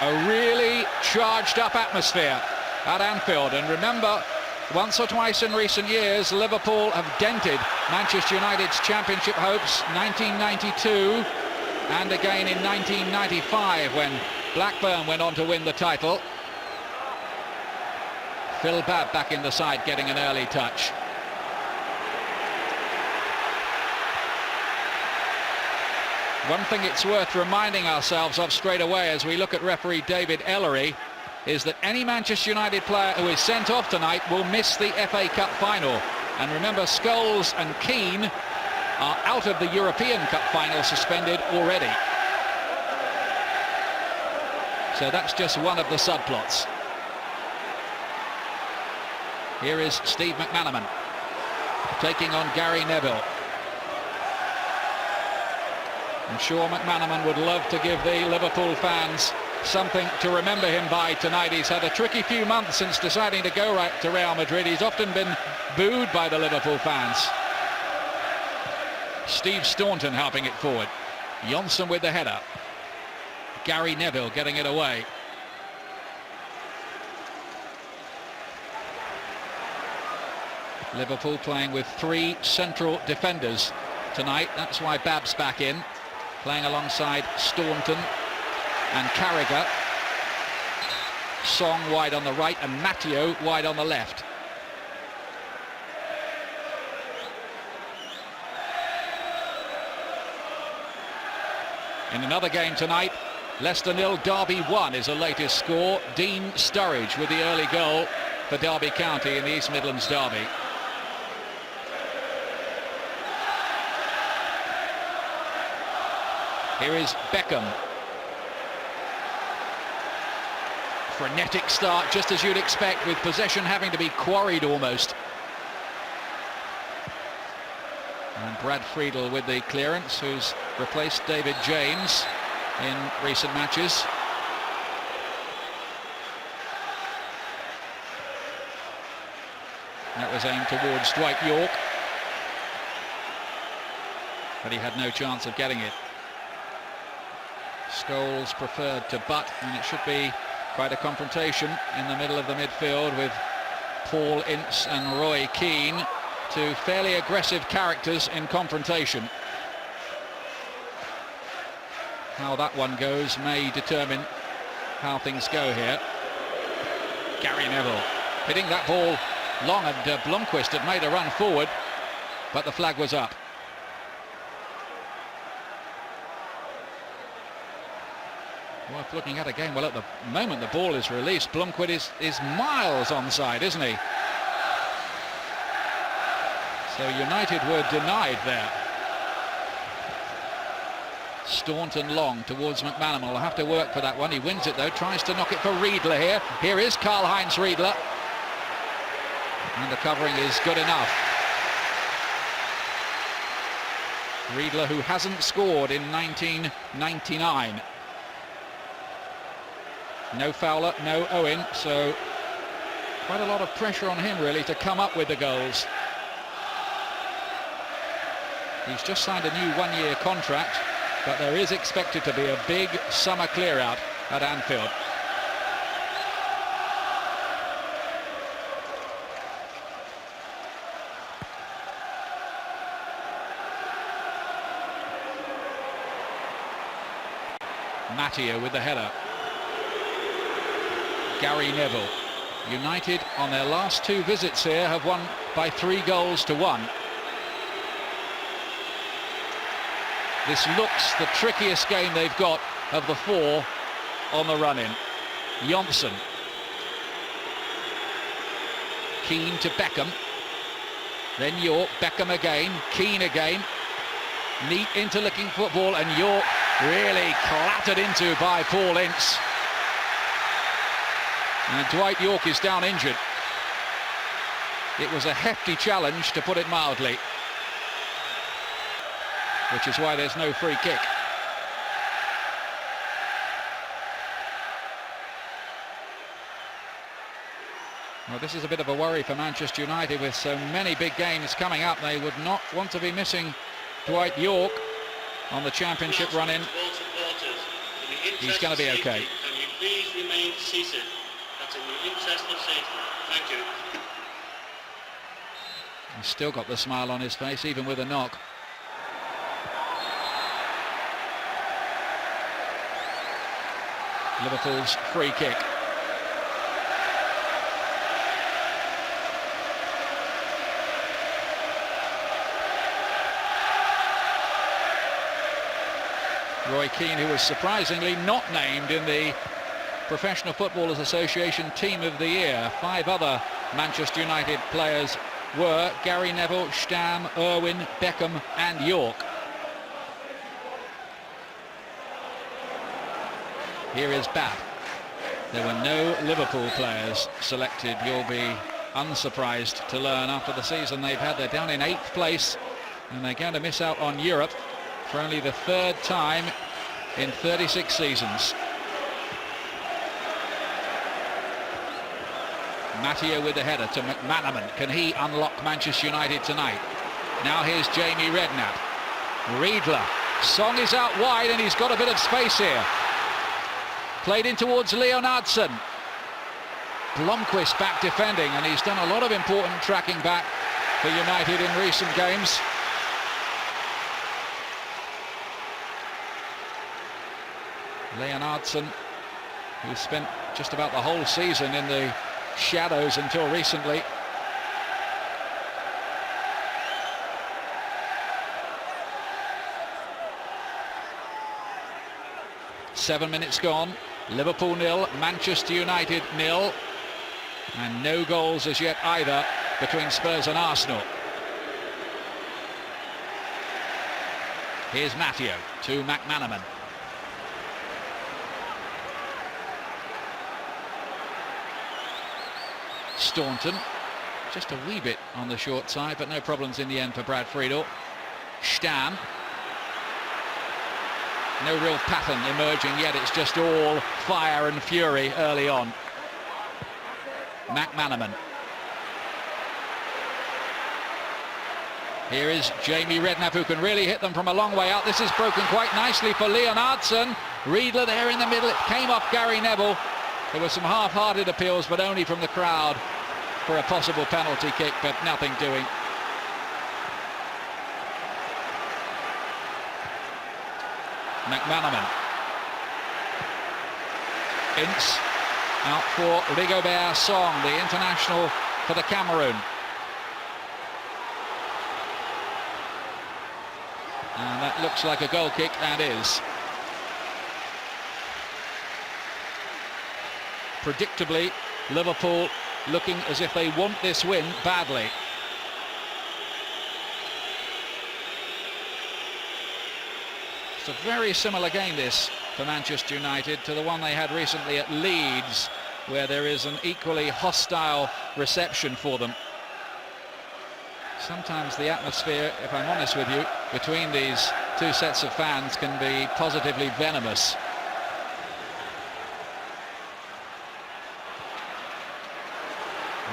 A really charged up atmosphere at Anfield, and remember, once or twice in recent years Liverpool have dented Manchester United's championship hopes, 1992 and again in 1995 when Blackburn went on to win the title. Phil Babb back in the side, getting an early touch. One thing it's worth reminding ourselves of straight away as we look at referee David Ellery is that any Manchester United player who is sent off tonight will miss the FA Cup final. And remember, Scholes and Keane are out of the European Cup final, suspended already. So that's just one of the subplots. Here is Steve McManaman taking on Gary Neville. I'm sure McManaman would love to give the Liverpool fans something to remember him by tonight. He's had a tricky few months since deciding to go right to Real Madrid. He's often been booed by the Liverpool fans. Steve Staunton helping it forward. Johnson with the header. Gary Neville getting it away. Liverpool playing with 3 central defenders tonight. That's why Babb's back in, playing alongside Staunton and Carragher. Song wide on the right and Matteo wide on the left. In another game tonight, Leicester 0, Derby 1 is the latest score. Dean Sturridge with the early goal for Derby County in the East Midlands derby. Here is Beckham. Frenetic start, just as you'd expect, with possession having to be quarried almost. And Brad Friedel with the clearance, who's replaced David James in recent matches. That was aimed towards Dwight York, but he had no chance of getting it. Scholes preferred to butt, and it should be quite a confrontation in the middle of the midfield with Paul Ince and Roy Keane, two fairly aggressive characters in confrontation. How that one goes may determine how things go here. Gary Neville hitting that ball long, and Blomqvist had made a run forward, but the flag was up. Worth looking at again. Well, at the moment the ball is released, Blomqvist is miles onside, isn't he? So United were denied there. Staunton long towards McManaman. Will have to work for that one. He wins it though, tries to knock it for Riedler here. Here is Karl-Heinz Riedler. And the covering is good enough. Riedler, who hasn't scored in 1999. No Fowler, no Owen, so quite a lot of pressure on him really to come up with the goals. He's just signed a new one-year contract, but there is expected to be a big summer clear-out at Anfield. Matteo with the header. Gary Neville. United on their last 2 visits here have won by 3 goals to 1. This looks the trickiest game they've got of the 4 on the run-in. Johnson. Keane to Beckham. Then York, Beckham again, Keane again. Neat interlooking football, and York really clattered into by Paul Ince. And Dwight York is down injured. It was a hefty challenge, to put it mildly, which is why there's no free kick. Well, this is a bit of a worry for Manchester United with so many big games coming up. They would not want to be missing Dwight York on the championship run-in. He's going to be okay. Please remain seated. That's in the interest of safety. Thank you. He's still got the smile on his face, even with a knock. Liverpool's free kick. Roy Keane, who was surprisingly not named in the Professional Footballers Association Team of the Year. 5 other Manchester United players were: Gary Neville, Stam, Irwin, Beckham and York. Here is Bat. There were no Liverpool players selected, you'll be unsurprised to learn, after the season they've had. They're down in 8th place and they're going to miss out on Europe for only the 3rd time in 36 seasons. Matteo with the header to McManaman. Can he unlock Manchester United tonight? Now here's Jamie Redknapp. Riedler. Song is out wide and he's got a bit of space here. Played in towards Leonardson. Blomqvist back defending, and he's done a lot of important tracking back for United in recent games. Leonardson, who spent just about the whole season in the shadows until recently. Seven minutes gone. Liverpool 0, Manchester United 0, and no goals as yet either between Spurs and Arsenal. Here's Matteo to McManaman. Staunton, just a wee bit on the short side, but no problems in the end for Brad Friedel. Stam. No real pattern emerging yet, it's just all fire and fury early on. McManaman. Here is Jamie Redknapp, who can really hit them from a long way out. This is broken quite nicely for Leonardson. Riedler there in the middle, it came off Gary Neville. There were some half-hearted appeals, but only from the crowd for a possible penalty kick, but nothing doing. McManaman. Ince out for Rigobert Song, the international for the Cameroon. And that looks like a goal kick, and is. Predictably, Liverpool looking as if they want this win badly. It's a very similar game, this, for Manchester United to the one they had recently at Leeds, where there is an equally hostile reception for them. Sometimes the atmosphere, if I'm honest with you, between these two sets of fans can be positively venomous.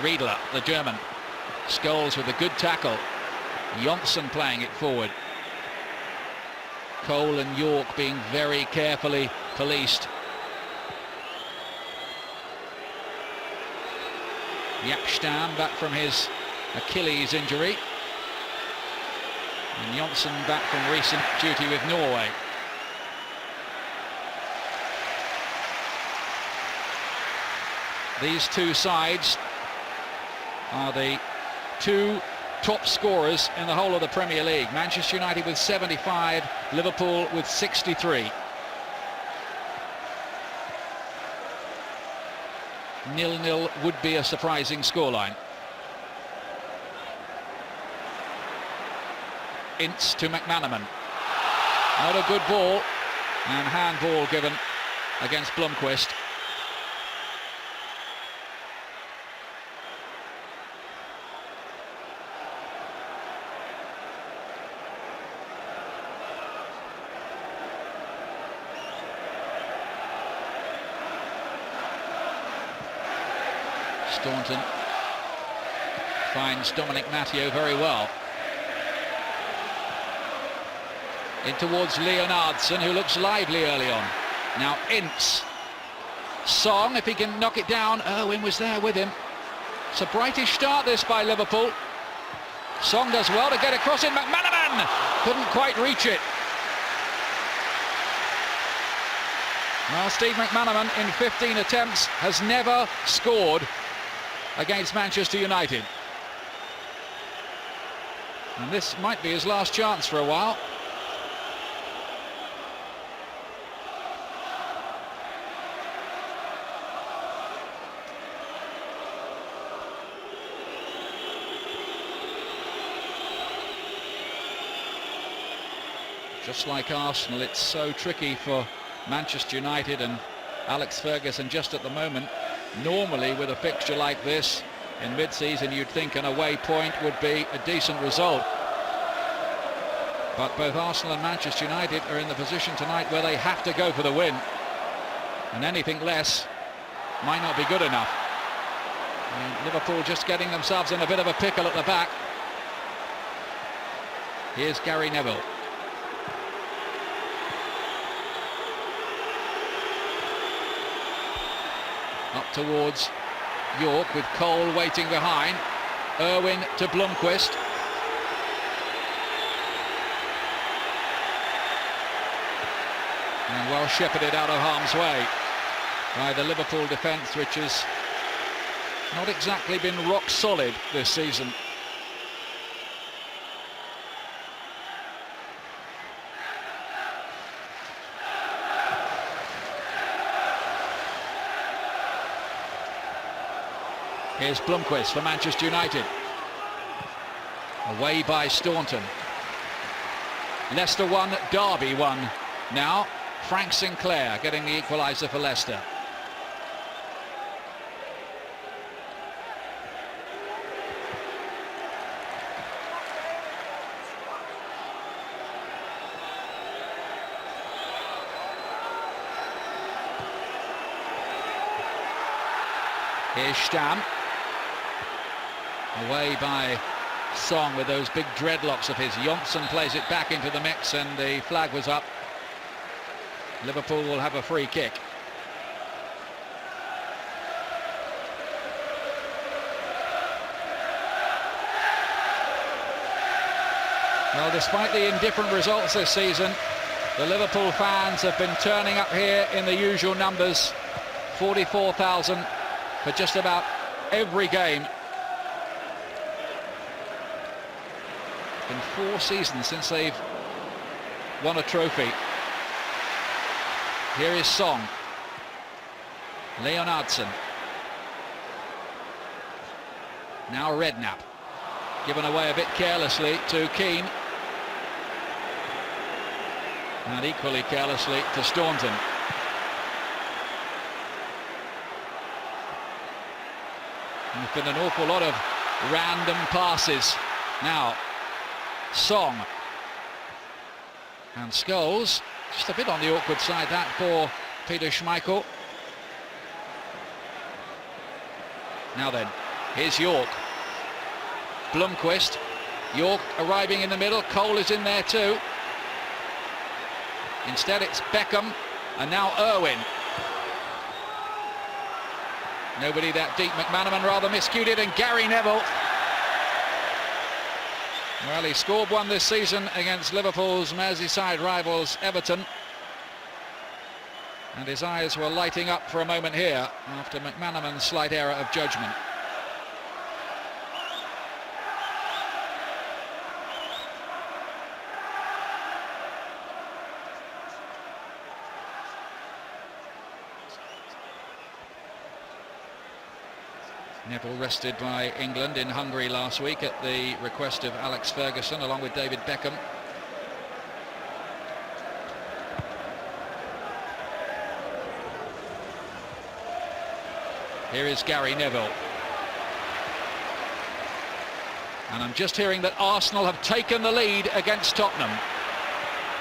Riedler, the German. Scholes with a good tackle. Johnson playing it forward. Cole and York being very carefully policed. Jaap Stam back from his Achilles injury. And Johnson back from recent duty with Norway. These two sides are the two top scorers in the whole of the Premier League. Manchester United with 75, Liverpool with 63. 0-0 would be a surprising scoreline. Ince to McManaman. Not a good ball, and handball given against Blomqvist. Staunton finds Dominic Matteo very well. In towards Leonardson, who looks lively early on. Now Ince. Song, if he can knock it down. Irwin was there with him. It's a brightish start this by Liverpool. Song does well to get across in. McManaman couldn't quite reach it. Well, Steve McManaman in 15 attempts has never scored against Manchester United. And this might be his last chance for a while. Just like Arsenal, it's so tricky for Manchester United and Alex Ferguson just at the moment. Normally with a fixture like this in mid-season, you'd think an away point would be a decent result. But both Arsenal and Manchester United are in the position tonight where they have to go for the win. And anything less might not be good enough. And Liverpool just getting themselves in a bit of a pickle at the back. Here's Gary Neville. Up towards York with Cole waiting behind. Irwin to Blomqvist. And well shepherded out of harm's way by the Liverpool defence, which has not exactly been rock solid this season. Here's Blomqvist for Manchester United. Away by Staunton. Leicester 1, Derby 1. Now Frank Sinclair getting the equaliser for Leicester. Here's Stamm. Away by Song with those big dreadlocks of his. Johnson plays it back into the mix and the flag was up. Liverpool will have a free kick. Well, despite the indifferent results this season, the Liverpool fans have been turning up here in the usual numbers. 44,000 for just about every game. It's been 4 seasons since they've won a trophy. Here is Song. Leonardson. Now Redknapp. Given away a bit carelessly to Keane. And equally carelessly to Staunton. There's been an awful lot of random passes. Now, Song. And Scholes. Just a bit on the awkward side, that for Peter Schmeichel. Now then, here's York. Blomqvist. York arriving in the middle. Cole is in there too. Instead it's Beckham. And now Irwin. Nobody that deep. McManaman rather miscued, and Gary Neville. Well, he scored one this season against Liverpool's Merseyside rivals Everton. And his eyes were lighting up for a moment here after McManaman's slight error of judgment. Neville rested by England in Hungary last week at the request of Alex Ferguson, along with David Beckham. Here is Gary Neville. And I'm just hearing that Arsenal have taken the lead against Tottenham.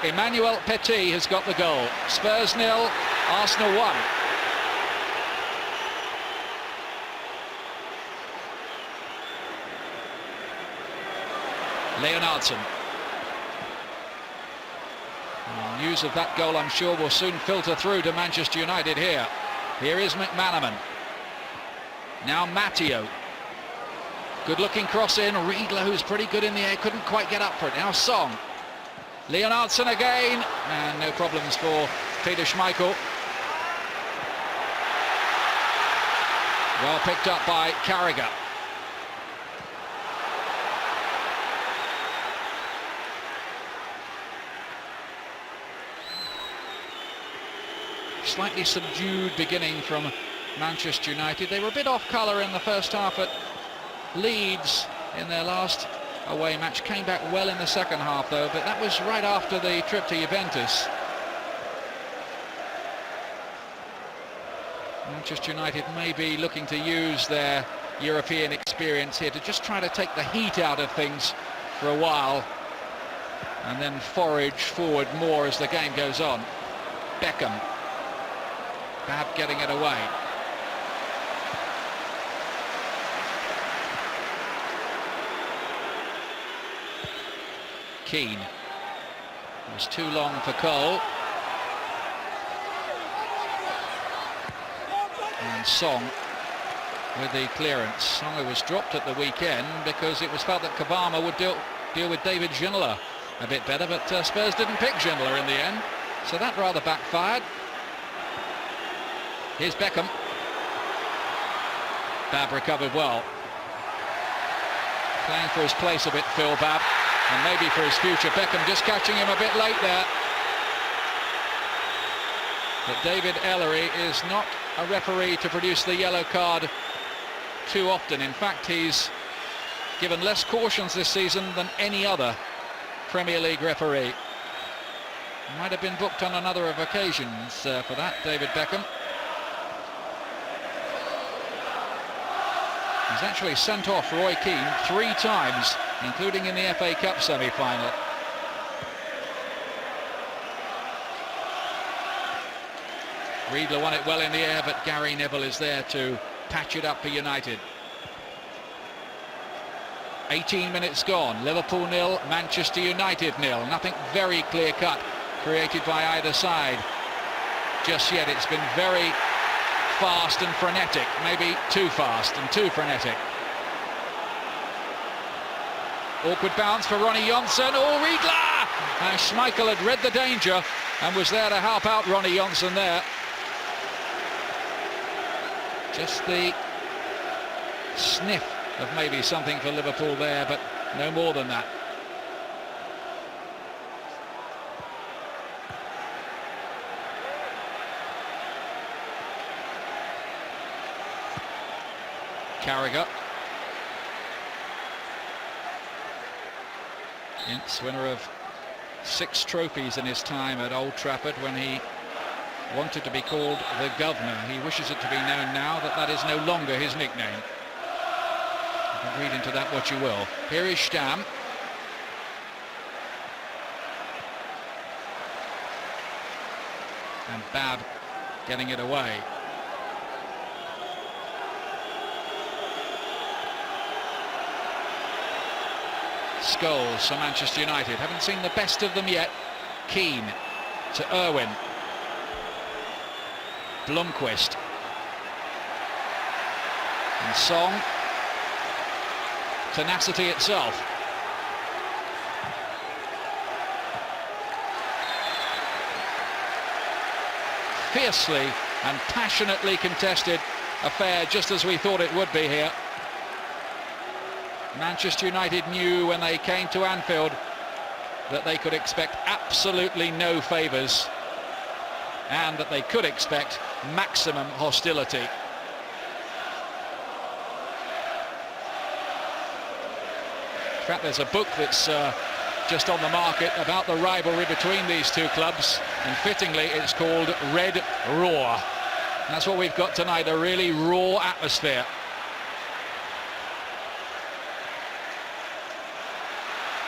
Emmanuel Petit has got the goal. Spurs 0, Arsenal 1. Leonardson. News of that goal, I'm sure, will soon filter through to Manchester United here. Here is McManaman. Now Matteo. Good looking cross in. Riedler, who's pretty good in the air, couldn't quite get up for it. Now Song. Leonardson again. And no problems for Peter Schmeichel. Well picked up by Carragher. Slightly subdued beginning from Manchester United. They were a bit off colour in the first half at Leeds in their last away match. Came back well in the second half though, but that was right after the trip to Juventus. Manchester United may be looking to use their European experience here to just try to take the heat out of things for a while and then forage forward more as the game goes on. Beckham. Bab getting it away. Keane. It was too long for Cole. And Song with the clearance. Song was dropped at the weekend because it was felt that Kavama would deal with David Ginola a bit better, but Spurs didn't pick Ginola in the end, so that rather backfired. Here's Beckham. Bab recovered well. Playing for his place a bit, Phil Bab, and maybe for his future. Beckham just catching him a bit late there. But David Ellery is not a referee to produce the yellow card too often. In fact, he's given less cautions this season than any other Premier League referee. Might have been booked on another of occasions for that, David Beckham. He's actually sent off Roy Keane 3 times, including in the FA Cup semi-final. Riedler won it well in the air, but Gary Neville is there to patch it up for United. 18 minutes gone. Liverpool 0, Manchester United 0. Nothing very clear-cut created by either side just yet. It's been very fast and frenetic, maybe too fast and too frenetic. Awkward bounce for Ronnie Johnsen. Oh, Riedler! Schmeichel had read the danger and was there to help out Ronnie Johnsen there. Just the sniff of maybe something for Liverpool there, but no more than that. Carragher. Ince, winner of 6 trophies in his time at Old Trafford when he wanted to be called the Governor. He wishes it to be known now that that is no longer his nickname. You can read into that what you will. Here is Stamm. And Bab getting it away. Scholes for Manchester United. Haven't seen the best of them yet. Keane to Irwin. Blomqvist. And Song. Tenacity itself. Fiercely and passionately contested affair, just as we thought it would be here. Manchester United knew when they came to Anfield that they could expect absolutely no favours and that they could expect maximum hostility. In fact, there's a book that's just on the market about the rivalry between these two clubs, and fittingly it's called Red Raw. And that's what we've got tonight, a really raw atmosphere.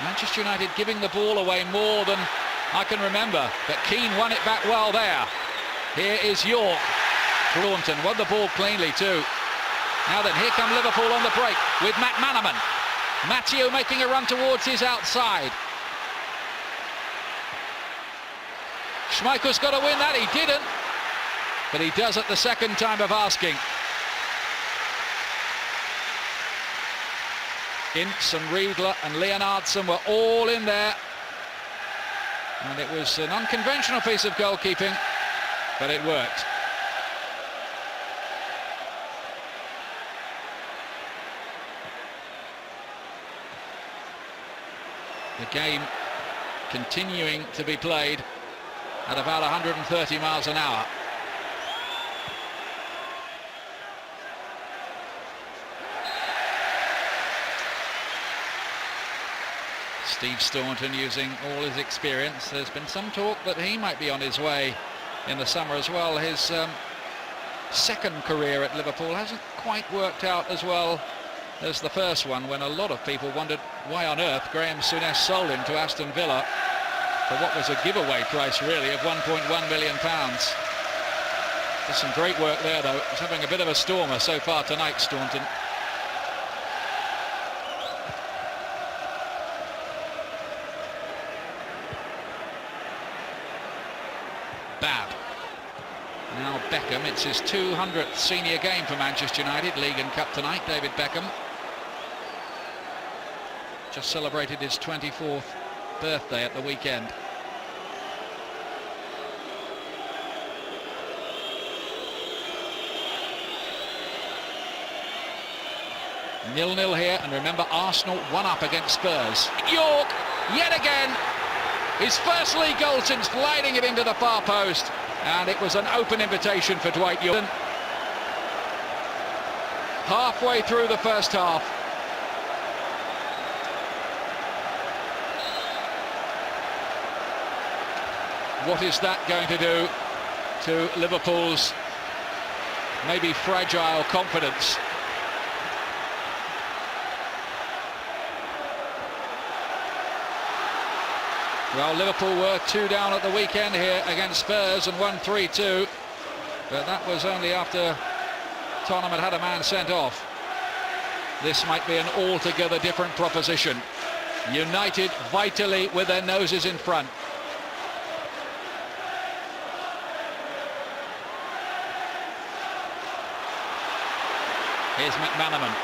Manchester United giving the ball away more than I can remember, but Keane won it back well there. Here is York. Thornton won the ball cleanly too. Now then, here come Liverpool on the break with McManaman. Matteo making a run towards his outside. Schmeichel's got to win that, he didn't. but he does it the second time of asking. Ince and Riedler and Leonardson were all in there, and it was an unconventional piece of goalkeeping, but it worked. The game continuing to be played at about 130 miles an hour. Steve Staunton using all his experience. There's been some talk that he might be on his way in the summer as well. His second career at Liverpool hasn't quite worked out as well as the first one, when a lot of people wondered why on earth Graham Souness sold him to Aston Villa for what was a giveaway price really of £1.1 million. There's some great work there though. He's having a bit of a stormer so far tonight, Staunton. Bab. Now Beckham, it's his 200th senior game for Manchester United, League and Cup tonight. David Beckham just celebrated his 24th birthday at the weekend. Nil-nil here, and remember Arsenal 1-up against Spurs. York, yet again, his first league goal since sliding it into the far post, and it was an open invitation for Dwight York. Halfway through the first half, what is that going to do to Liverpool's maybe fragile confidence? Well, Liverpool were 2 down at the weekend here against Spurs and won 3-2, but that was only after Tottenham had a man sent off. This might be an altogether different proposition. United vitally with their noses in front. Here's McManaman.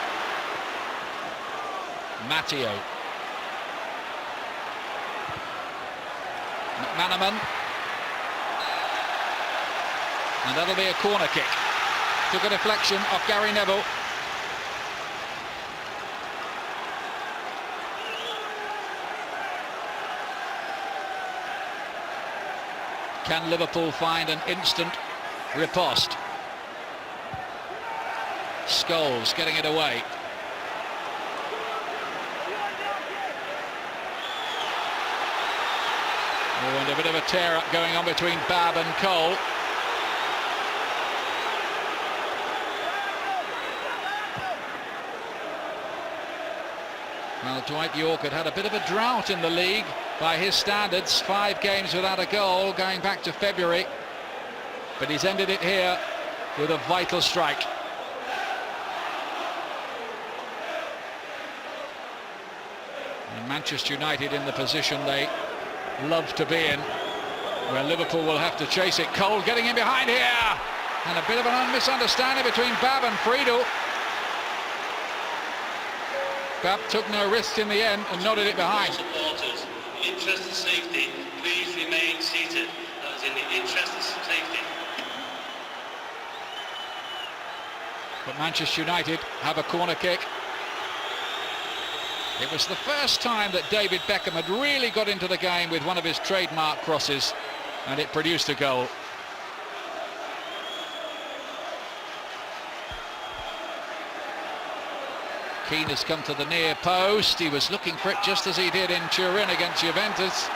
Matteo. McManaman. And that'll be a corner kick. Took a deflection off Gary Neville. Can Liverpool find an instant riposte? Scholes getting it away. Oh, and a bit of a tear-up going on between Bab and Cole. Well, Dwight York had a bit of a drought in the league by his standards. 5 games without a goal going back to February. But he's ended it here with a vital strike. And Manchester United in the position they love to be in, where Liverpool will have to chase it. Cole getting in behind here, and a bit of an misunderstanding between Bab and Friedel. Bab took no risks in the end and nodded it behind. Supporters, in the interest of safety, please remain seated. That is in the interest of safety. But Manchester United have a corner kick. It was the first time that David Beckham had really got into the game with one of his trademark crosses, and it produced a goal. Keane has come to the near post. He was looking for it just as he did in Turin against Juventus.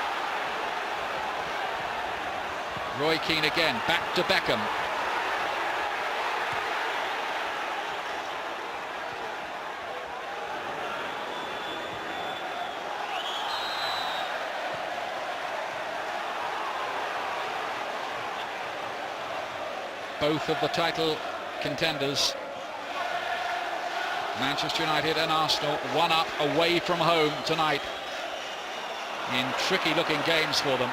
Roy Keane again, back to Beckham. Both of the title contenders, Manchester United and Arsenal, 1-up away from home tonight in tricky looking games for them.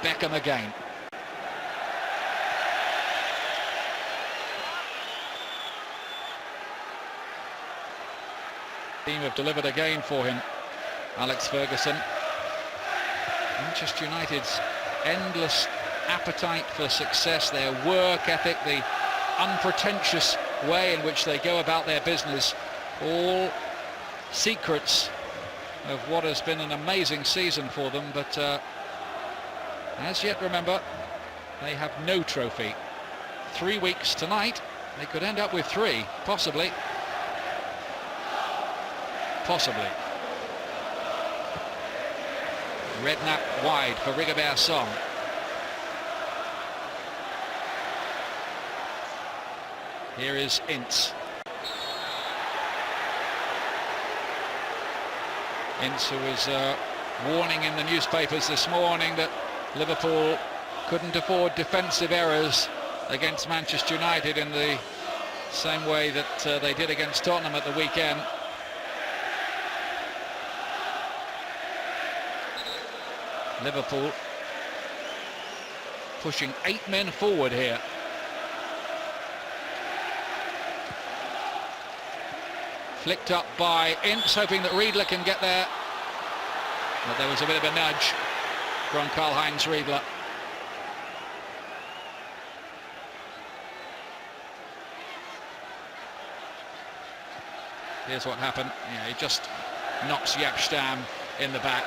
Beckham again. Team have delivered again for him, Alex Ferguson. Manchester United's endless appetite for success, their work ethic, the unpretentious way in which they go about their business, all secrets of what has been an amazing season for them, but as yet, remember, they have no trophy. 3 weeks tonight, they could end up with 3, possibly. Possibly. Redknapp wide for Rigobert Song. Here is Ince. Ince, who was warning in the newspapers this morning that Liverpool couldn't afford defensive errors against Manchester United in the same way that they did against Tottenham at the weekend. Liverpool pushing 8 men forward here. Flicked up by Ince, hoping that Riedler can get there. But there was a bit of a nudge from Karl-Heinz Riedler. Here's what happened. Yeah, he just knocks Jaap Stam in the back.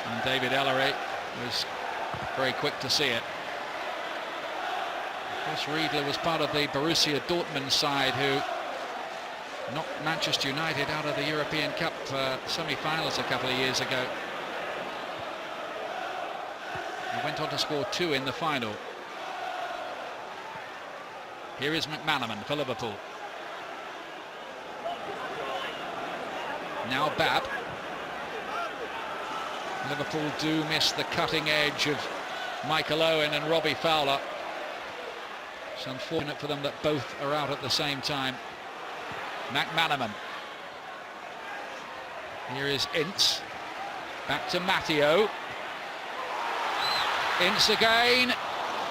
And David Ellery was very quick to see it. Of course, Riedler was part of the Borussia Dortmund side who knocked Manchester United out of the European Cup semi-finals a couple of years ago. He went on to score 2 in the final. Here is McManaman for Liverpool. Now Babb. Liverpool do miss the cutting edge of Michael Owen and Robbie Fowler. It's unfortunate for them that both are out at the same time. McManaman. Here is Ince. Back to Matteo. Ince again.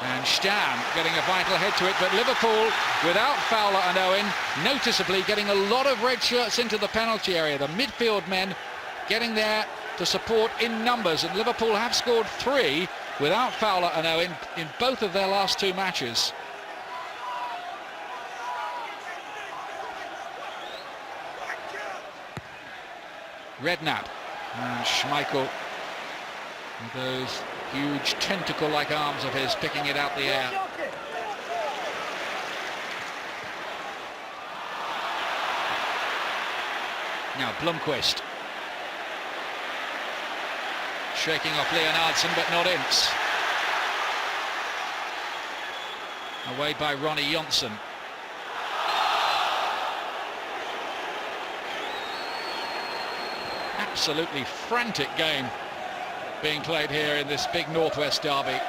And Stam getting a vital head to it, but Liverpool, without Fowler and Owen, noticeably getting a lot of red shirts into the penalty area. The midfield men getting there to support in numbers, and Liverpool have scored 3 without Fowler and Owen in both of their last 2 matches. Redknapp and Schmeichel, with those huge tentacle-like arms of his, picking it out the air. Now Blomqvist. Shaking off Leonardson, but not Ince. Away by Ronnie Johnson. Absolutely frantic game being played here in this big Northwest derby.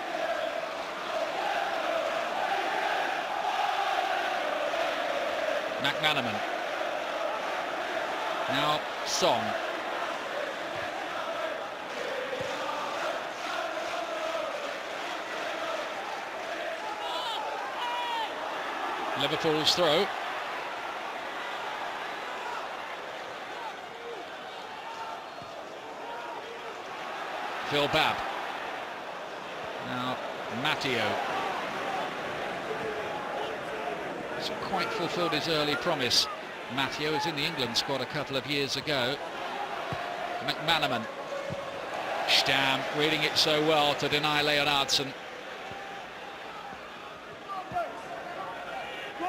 McManaman. Now Song. Liverpool's throw. Phil Babb. Now Matteo. Hasn't quite fulfilled his early promise. Matteo was in the England squad a couple of years ago. McManaman. Stam reading it so well to deny Leonardson.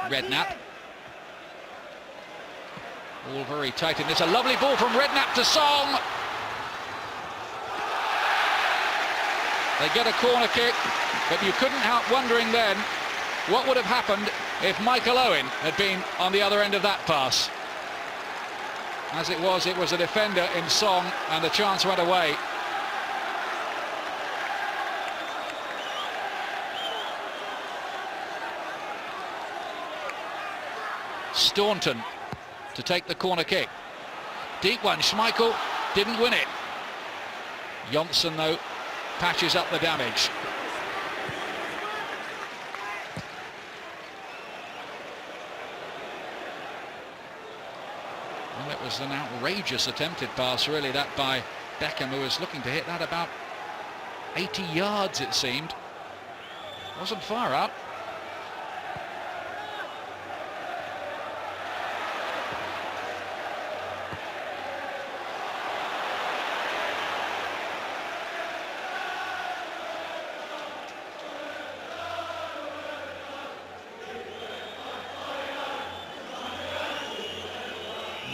Redknapp. All very tight in this. A lovely ball from Redknapp to Song. They get a corner kick, but you couldn't help wondering then what would have happened if Michael Owen had been on the other end of that pass. As it was a defender in Song, and the chance went away. Staunton to take the corner kick. Deep one, Schmeichel didn't win it. Johnson, though, patches up the damage. It was an outrageous attempted pass, really, that by Beckham, who was looking to hit that about 80 yards, it seemed. Wasn't far up.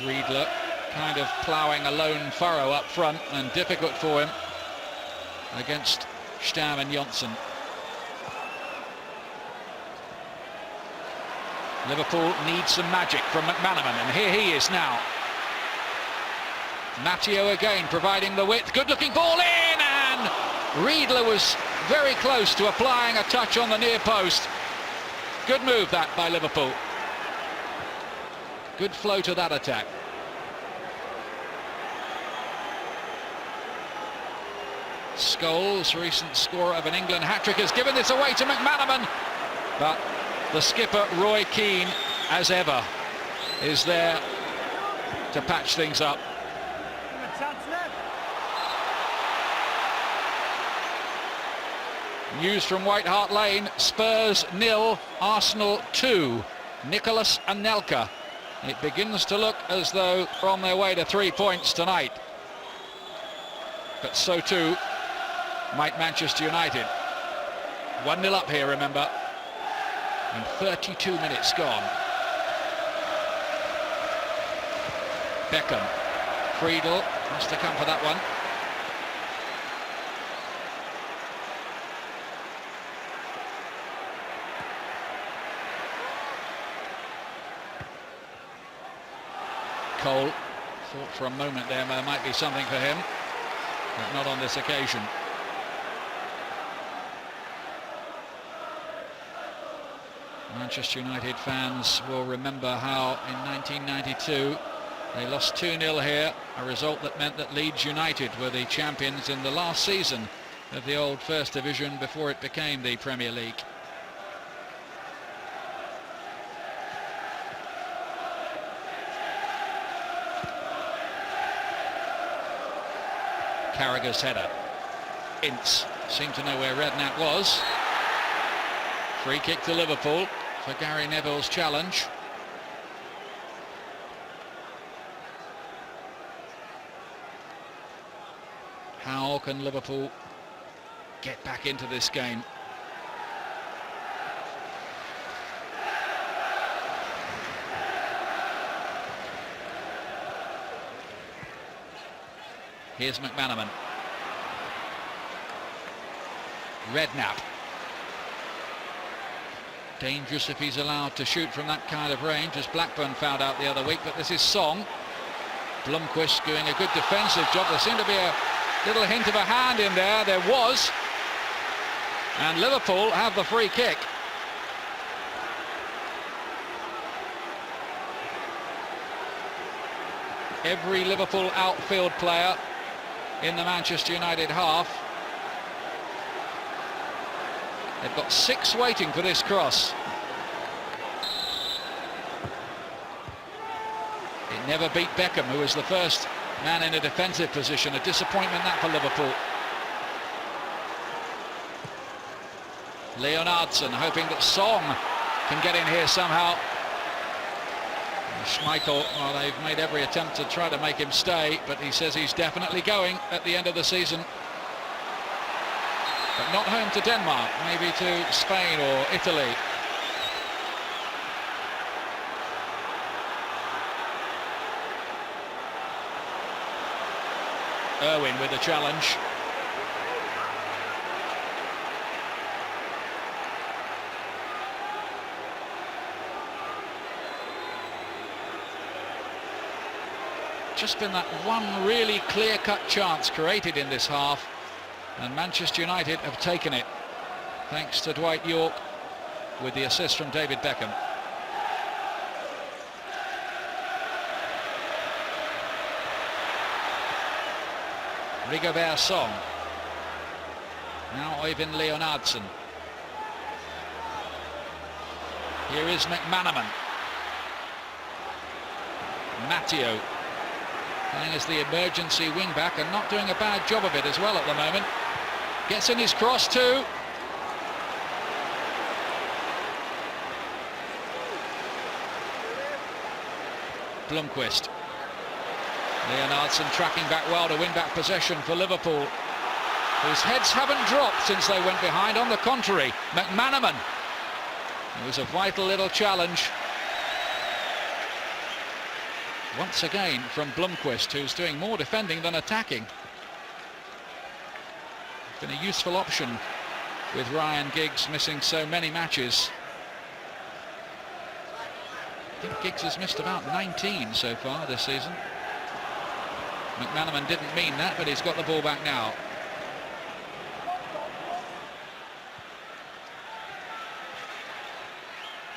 Riedler kind of ploughing a lone furrow up front, and difficult for him against Stamm and Johnson. Liverpool needs some magic from McManaman, and here he is now. Matteo again providing the width. Good looking ball in, and Riedler was very close to applying a touch on the near post. Good move that by Liverpool. Good flow to that attack. Scholes, recent scorer of an England hat-trick, has given this away to McManaman, but the skipper, Roy Keane, as ever, is there to patch things up. News from White Hart Lane: Spurs 0, Arsenal 2. Nicholas Anelka. It begins to look as though they're on their way to 3 points tonight. But so too might Manchester United. 1-0 up here, remember, and 32 minutes gone. Beckham. Friedel has to come for that one. Cole thought for a moment there might be something for him, but not on this occasion. Manchester United fans will remember how in 1992 they lost 2-0 here, a result that meant that Leeds United were the champions in the last season of the old First Division before it became the Premier League. Carragher's header. Ince seemed to know where Redknapp was. Free kick to Liverpool for Gary Neville's challenge. How can Liverpool get back into this game? Here's McManaman. Redknapp. Dangerous if he's allowed to shoot from that kind of range, as Blackburn found out the other week, but this is Song. Blomqvist doing a good defensive job. There seemed to be a little hint of a hand in there. There was. And Liverpool have the free kick. Every Liverpool outfield player in the Manchester United half. They've got 6 waiting for this cross. It never beat Beckham, who was the first man in a defensive position. A disappointment that for Liverpool. Leonardson hoping that Song can get in here somehow. Schmeichel, well, they've made every attempt to try to make him stay, but he says he's definitely going at the end of the season. But not home to Denmark, maybe to Spain or Italy. Irwin with the challenge. Just been that one really clear-cut chance created in this half, and Manchester United have taken it, thanks to Dwight York with the assist from David Beckham. Rigobert Song. Now Øyvind Leonardson. Here is McManaman. Matteo playing as the emergency wing-back and not doing a bad job of it as well at the moment. Gets in his cross too. Blomqvist. Leonardson tracking back well to win back possession for Liverpool, whose heads haven't dropped since they went behind. On the contrary, McManaman. It was a vital little challenge. Once again from Blomqvist, who's doing more defending than attacking. Been a useful option with Ryan Giggs missing so many matches. I think Giggs has missed about 19 so far this season. McManaman didn't mean that, but he's got the ball back now.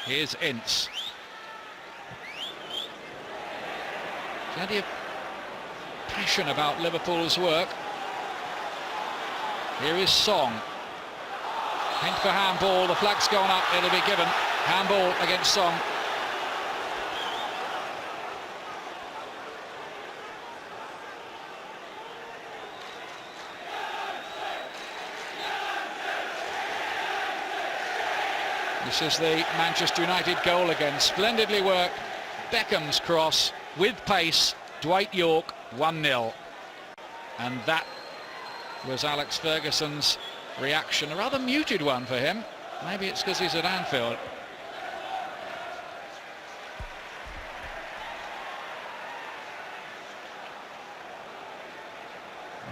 Here's Ince. Plenty of passion about Liverpool's work. Here is Song. Hint for handball, the flag's gone up, it'll be given. Handball against Song. This is the Manchester United goal again. Splendidly worked. Beckham's cross with pace. Dwight York, 1-0. And that was Alex Ferguson's reaction. A rather muted one for him. Maybe it's because he's at Anfield.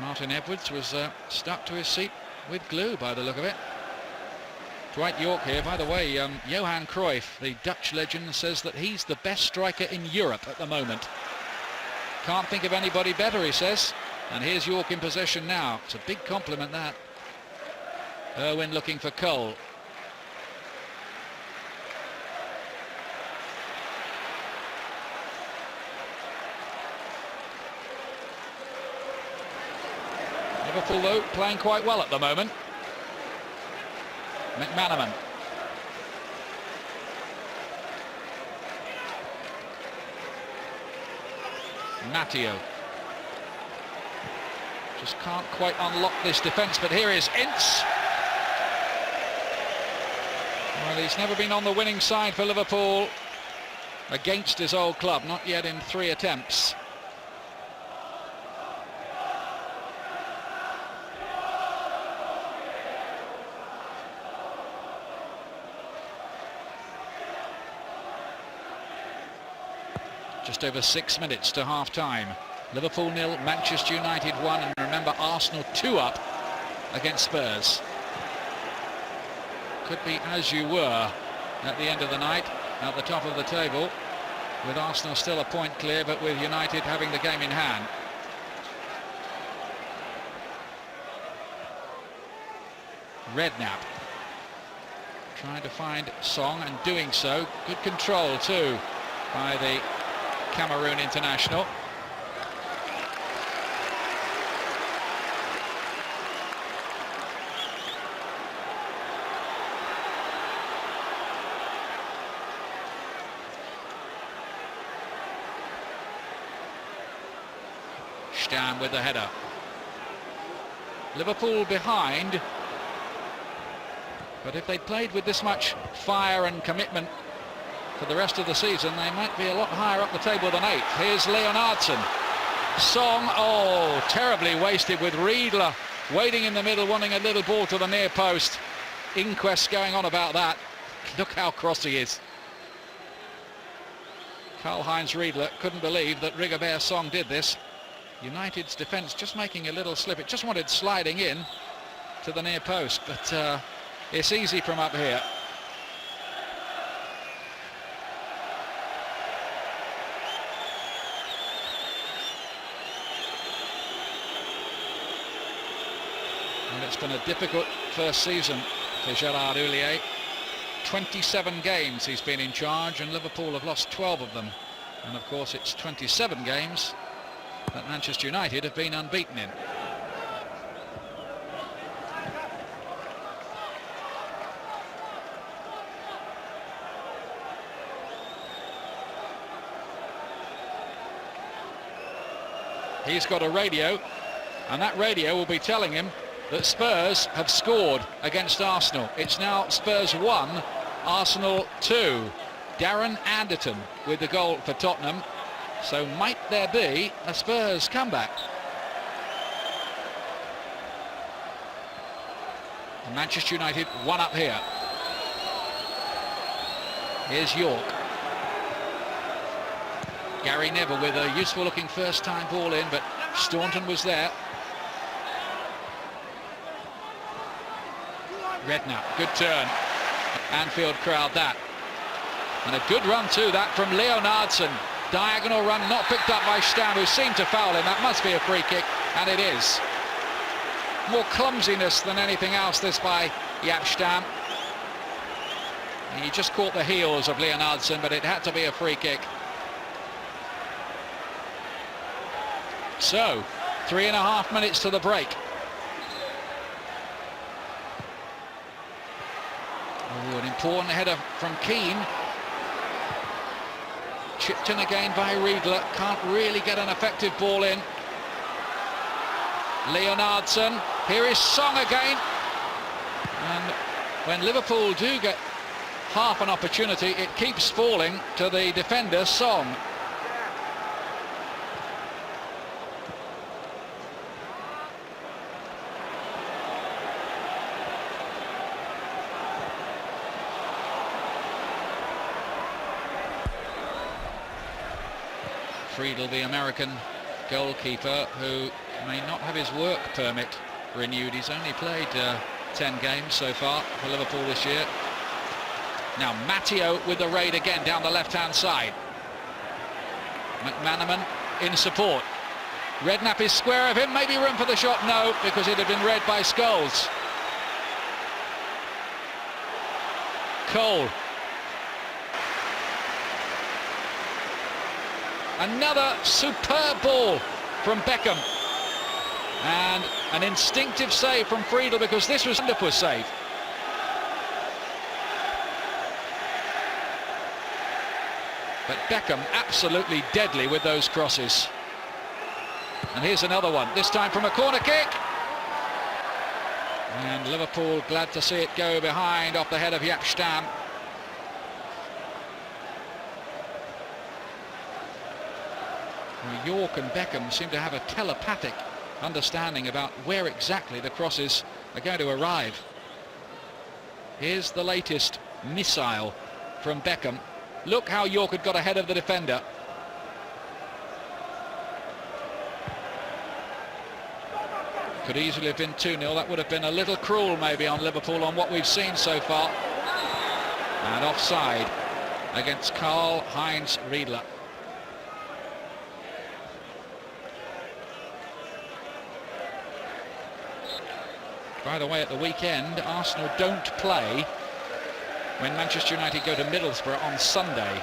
Martin Edwards was stuck to his seat with glue by the look of it. Dwight York here, by the way. Johan Cruyff, the Dutch legend, says that he's the best striker in Europe at the moment. Can't think of anybody better, he says. And here's York in possession now. It's a big compliment, that. Irwin looking for Cole. Liverpool, though, playing quite well at the moment. McManaman. Matteo. Just can't quite unlock this defence, but here is Ince. Well, he's never been on the winning side for Liverpool against his old club, not yet in 3 attempts. Just over 6 minutes to half-time. Liverpool 0, Manchester United 1, and remember, Arsenal 2 up against Spurs. Could be as you were at the end of the night, at the top of the table, with Arsenal still a point clear, but with United having the game in hand. Redknapp trying to find Song, and doing so. Good control too by the Cameroon international. Stam with the header. Liverpool behind, but if they played with this much fire and commitment for the rest of the season, they might be a lot higher up the table than 8th. Here's Leonardson. Song, oh, terribly wasted, with Riedler waiting in the middle, wanting a little ball to the near post. Inquest going on about that. Look how cross he is. Karl-Heinz Riedler couldn't believe that Rigobert Song did this. United's defence just making a little slip. It just wanted sliding in to the near post, but it's easy from up here. And it's been a difficult first season for Gerard Houllier. 27 games he's been in charge, and Liverpool have lost 12 of them. And of course it's 27 games that Manchester United have been unbeaten in. He's got a radio, and that radio will be telling him that Spurs have scored against Arsenal. It's now Spurs 1, Arsenal 2. Darren Anderton with the goal for Tottenham. So might there be a Spurs comeback? And Manchester United 1 up here. Here's York. Gary Neville with a useful looking first time ball in, but Staunton was there. Redknapp, good turn. Anfield crowd that. And a good run too, that from Leonardson. Diagonal run, not picked up by Stam, who seemed to foul him. That must be a free kick, and it is. More clumsiness than anything else, this by Jaap Stam. He just caught the heels of Leonardson, but it had to be a free kick. So, 3.5 minutes to the break. Oh, an important header from Keane. Chipped in again by Riedler. Can't really get an effective ball in. Leonardson. Here is Song again. And when Liverpool do get half an opportunity, it keeps falling to the defender, Song. Friedel, the American goalkeeper, who may not have his work permit renewed. He's only played 10 games so far for Liverpool this year. Now Matteo with the raid again down the left-hand side. McManaman in support. Redknapp is square of him. Maybe room for the shot? No, because it had been read by Scholes. Cole. Another superb ball from Beckham. And an instinctive save from Friedel, because this was a wonderful save. But Beckham absolutely deadly with those crosses. And here's another one, this time from a corner kick. And Liverpool glad to see it go behind off the head of Jaap Stam. York and Beckham seem to have a telepathic understanding about where exactly the crosses are going to arrive. Here's the latest missile from Beckham. Look how York had got ahead of the defender. Could easily have been 2-0. That would have been a little cruel maybe on Liverpool on what we've seen so far. And offside against Karl-Heinz Riedler. By the way, at the weekend, Arsenal don't play when Manchester United go to Middlesbrough on Sunday.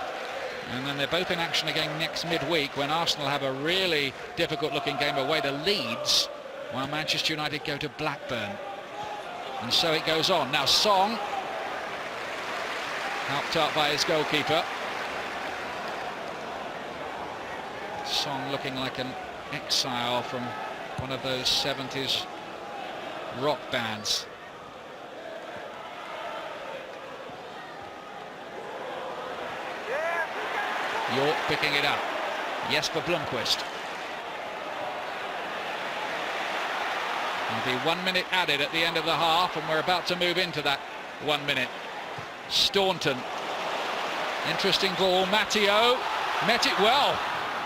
And then they're both in action again next midweek, when Arsenal have a really difficult-looking game away to Leeds, while Manchester United go to Blackburn. And so it goes on. Now Song, helped out by his goalkeeper. Song looking like an exile from one of those 70s rock bands. York picking it up. Jesper Blomqvist. There'll be 1 minute added at the end of the half, and we're about to move into that 1 minute. Staunton. Interesting ball. Matteo met it well.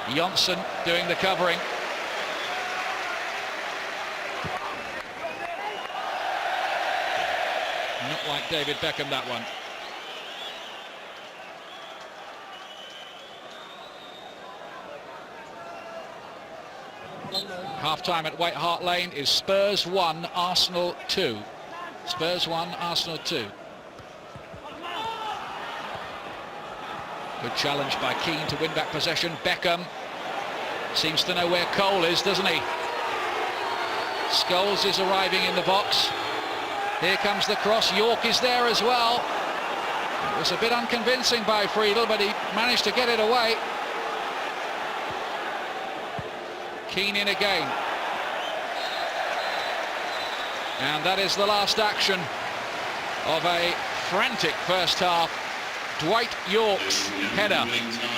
Jonsson doing the covering. Not like David Beckham, that one. Half-time at White Hart Lane is Spurs 1, Arsenal 2. Spurs 1, Arsenal 2. Good challenge by Keane to win back possession. Beckham seems to know where Cole is, doesn't he? Scholes is arriving in the box. Here comes the cross. York is there as well. It was a bit unconvincing by Friedel, but he managed to get it away. Keane in again. And that is the last action of a frantic first half. Dwight York's header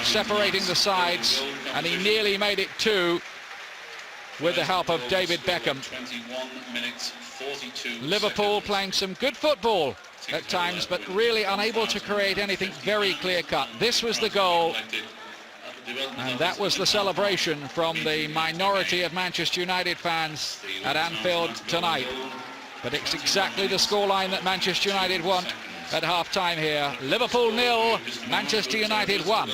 separating the sides, and he nearly made it 2 with the help of David Beckham. Liverpool playing some good football at times, but really unable to create anything very clear-cut. This was the goal, and that was the celebration from the minority of Manchester United fans at Anfield tonight. But it's exactly the scoreline that Manchester United want at half-time here. Liverpool 0, Manchester United 1.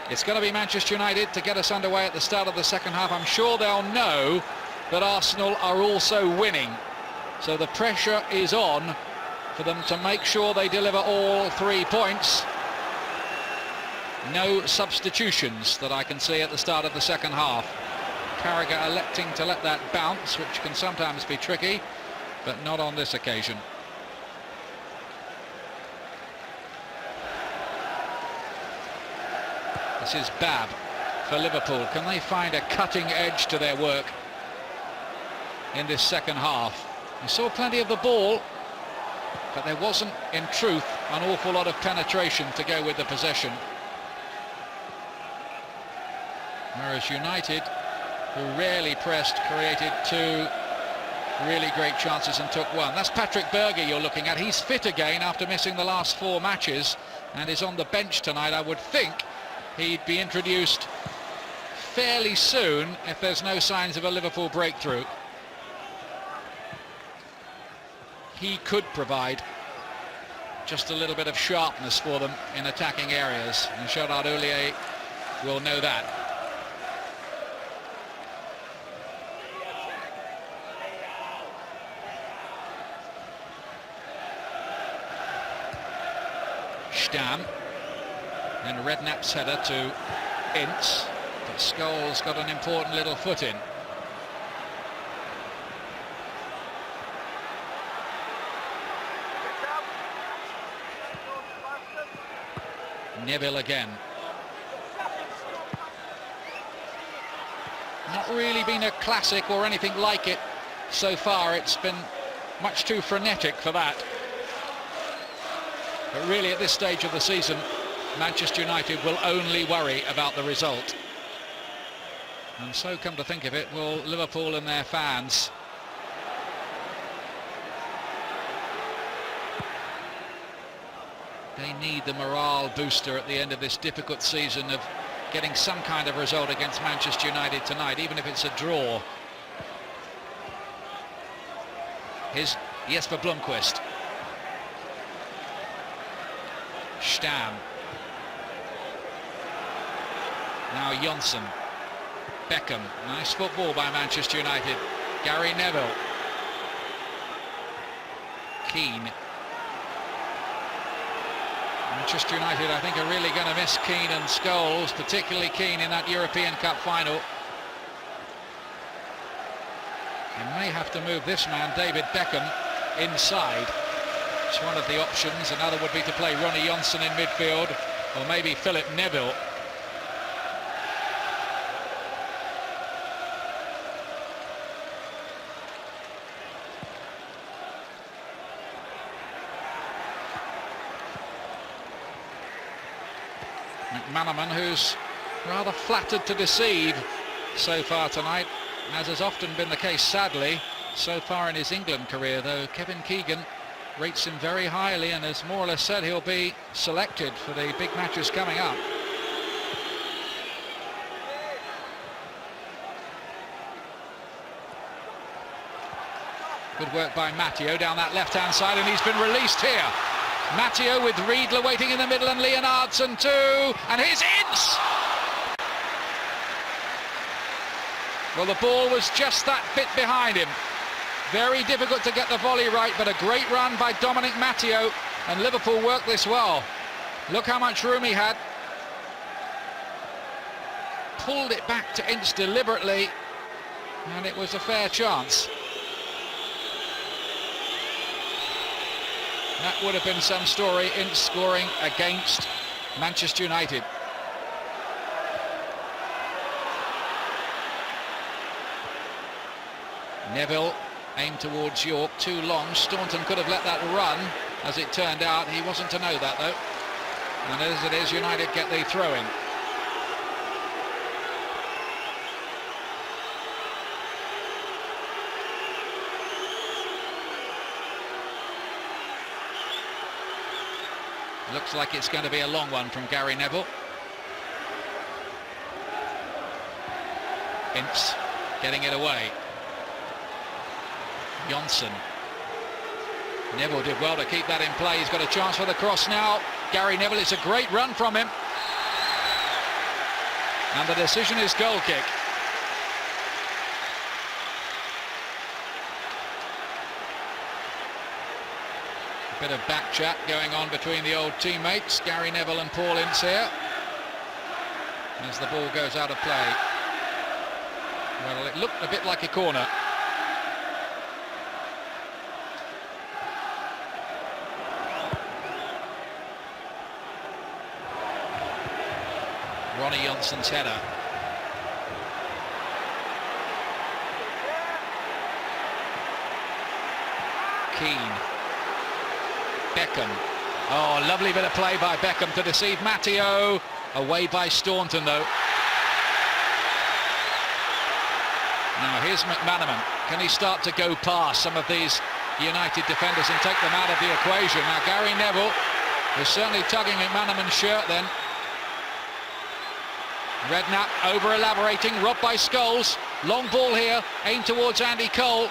It's going to be Manchester United to get us underway at the start of the second half. I'm sure they'll know that Arsenal are also winning. So the pressure is on for them to make sure they deliver all 3 points. No substitutions that I can see at the start of the second half. Carragher electing to let that bounce, which can sometimes be tricky, but not on this occasion. This is Babb for Liverpool. Can they find a cutting edge to their work in this second half? We saw plenty of the ball, but there wasn't, in truth, an awful lot of penetration to go with the possession. Whereas United, who rarely pressed, created 2 really great chances and took 1. That's Patrick Berger you're looking at. He's fit again after missing the last 4 matches and is on the bench tonight. I would think he'd be introduced fairly soon if there's no signs of a Liverpool breakthrough. He could provide just a little bit of sharpness for them in attacking areas, and Gerard Houllier will know that. Stam, and Redknapp's header to Ince, but Scholes got an important little foot in. Neville again. Not really been a classic or anything like it so far. It's been much too frenetic for that. But really, at this stage of the season, Manchester United will only worry about the result. And so, come to think of it, will Liverpool and their fans. They need the morale booster at the end of this difficult season of getting some kind of result against Manchester United tonight, even if it's a draw. Here's Jesper Blomqvist. Stam. Now Jonsson. Beckham. Nice football by Manchester United. Gary Neville. Keane. Manchester United, I think, are really going to miss Keane and Scholes, particularly Keane in that European Cup final. They may have to move this man, David Beckham, inside. It's one of the options. Another would be to play Ronnie Jonsson in midfield, or maybe Philip Neville. McManaman, who's rather flattered to deceive so far tonight, as has often been the case, sadly, so far in his England career, though Kevin Keegan rates him very highly and has more or less said he'll be selected for the big matches coming up. Good work by Matteo down that left-hand side, and he's been released here. Matteo with Riedler waiting in the middle, and Leonardson too, and here's Ince! Well, the ball was just that bit behind him. Very difficult to get the volley right, but a great run by Dominic Matteo, and Liverpool worked this well. Look how much room he had. Pulled it back to Ince deliberately, and it was a fair chance. That would have been some story, Ince scoring against Manchester United. Neville aimed towards York, too long. Staunton could have let that run. As it turned out, he wasn't to know that, though. And as it is, United get the throw-in. Looks like it's going to be a long one from Gary Neville. Ince getting it away. Johnson. Neville did well to keep that in play. He's got a chance for the cross now. Gary Neville, it's a great run from him. And the decision is goal kick. A bit of back chat going on between the old teammates, Gary Neville and Paul Ince here, as the ball goes out of play. Well, it looked a bit like a corner. Ronnie Johnson's header. Keane. Beckham. Oh, lovely bit of play by Beckham to deceive Matteo. Away by Staunton, though. Now here's McManaman. Can he start to go past some of these United defenders and take them out of the equation? Now Gary Neville is certainly tugging McManaman's shirt then. Redknapp over-elaborating, robbed by Scholes. Long ball here, aimed towards Andy Cole.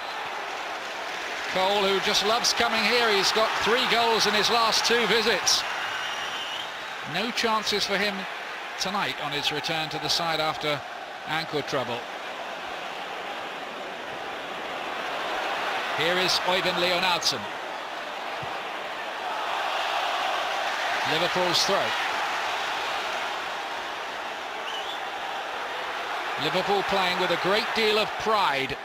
Cole, who just loves coming here. He's got 3 goals in his last 2 visits. No chances for him tonight on his return to the side after ankle trouble. Here is Øyvind Leonardsen. Liverpool's throw. Liverpool playing with a great deal of pride.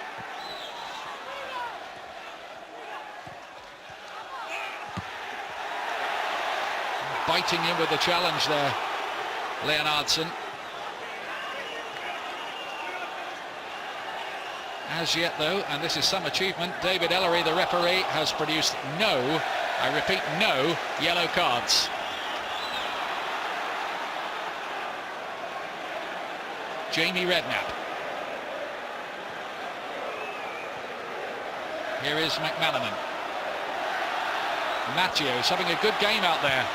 Biting in with the challenge there, Leonardsen. As yet, though, and this is some achievement, David Ellery, the referee, has produced no, I repeat, no yellow cards. Jamie Redknapp. Here is McManaman. Matthieu's having a good game out there.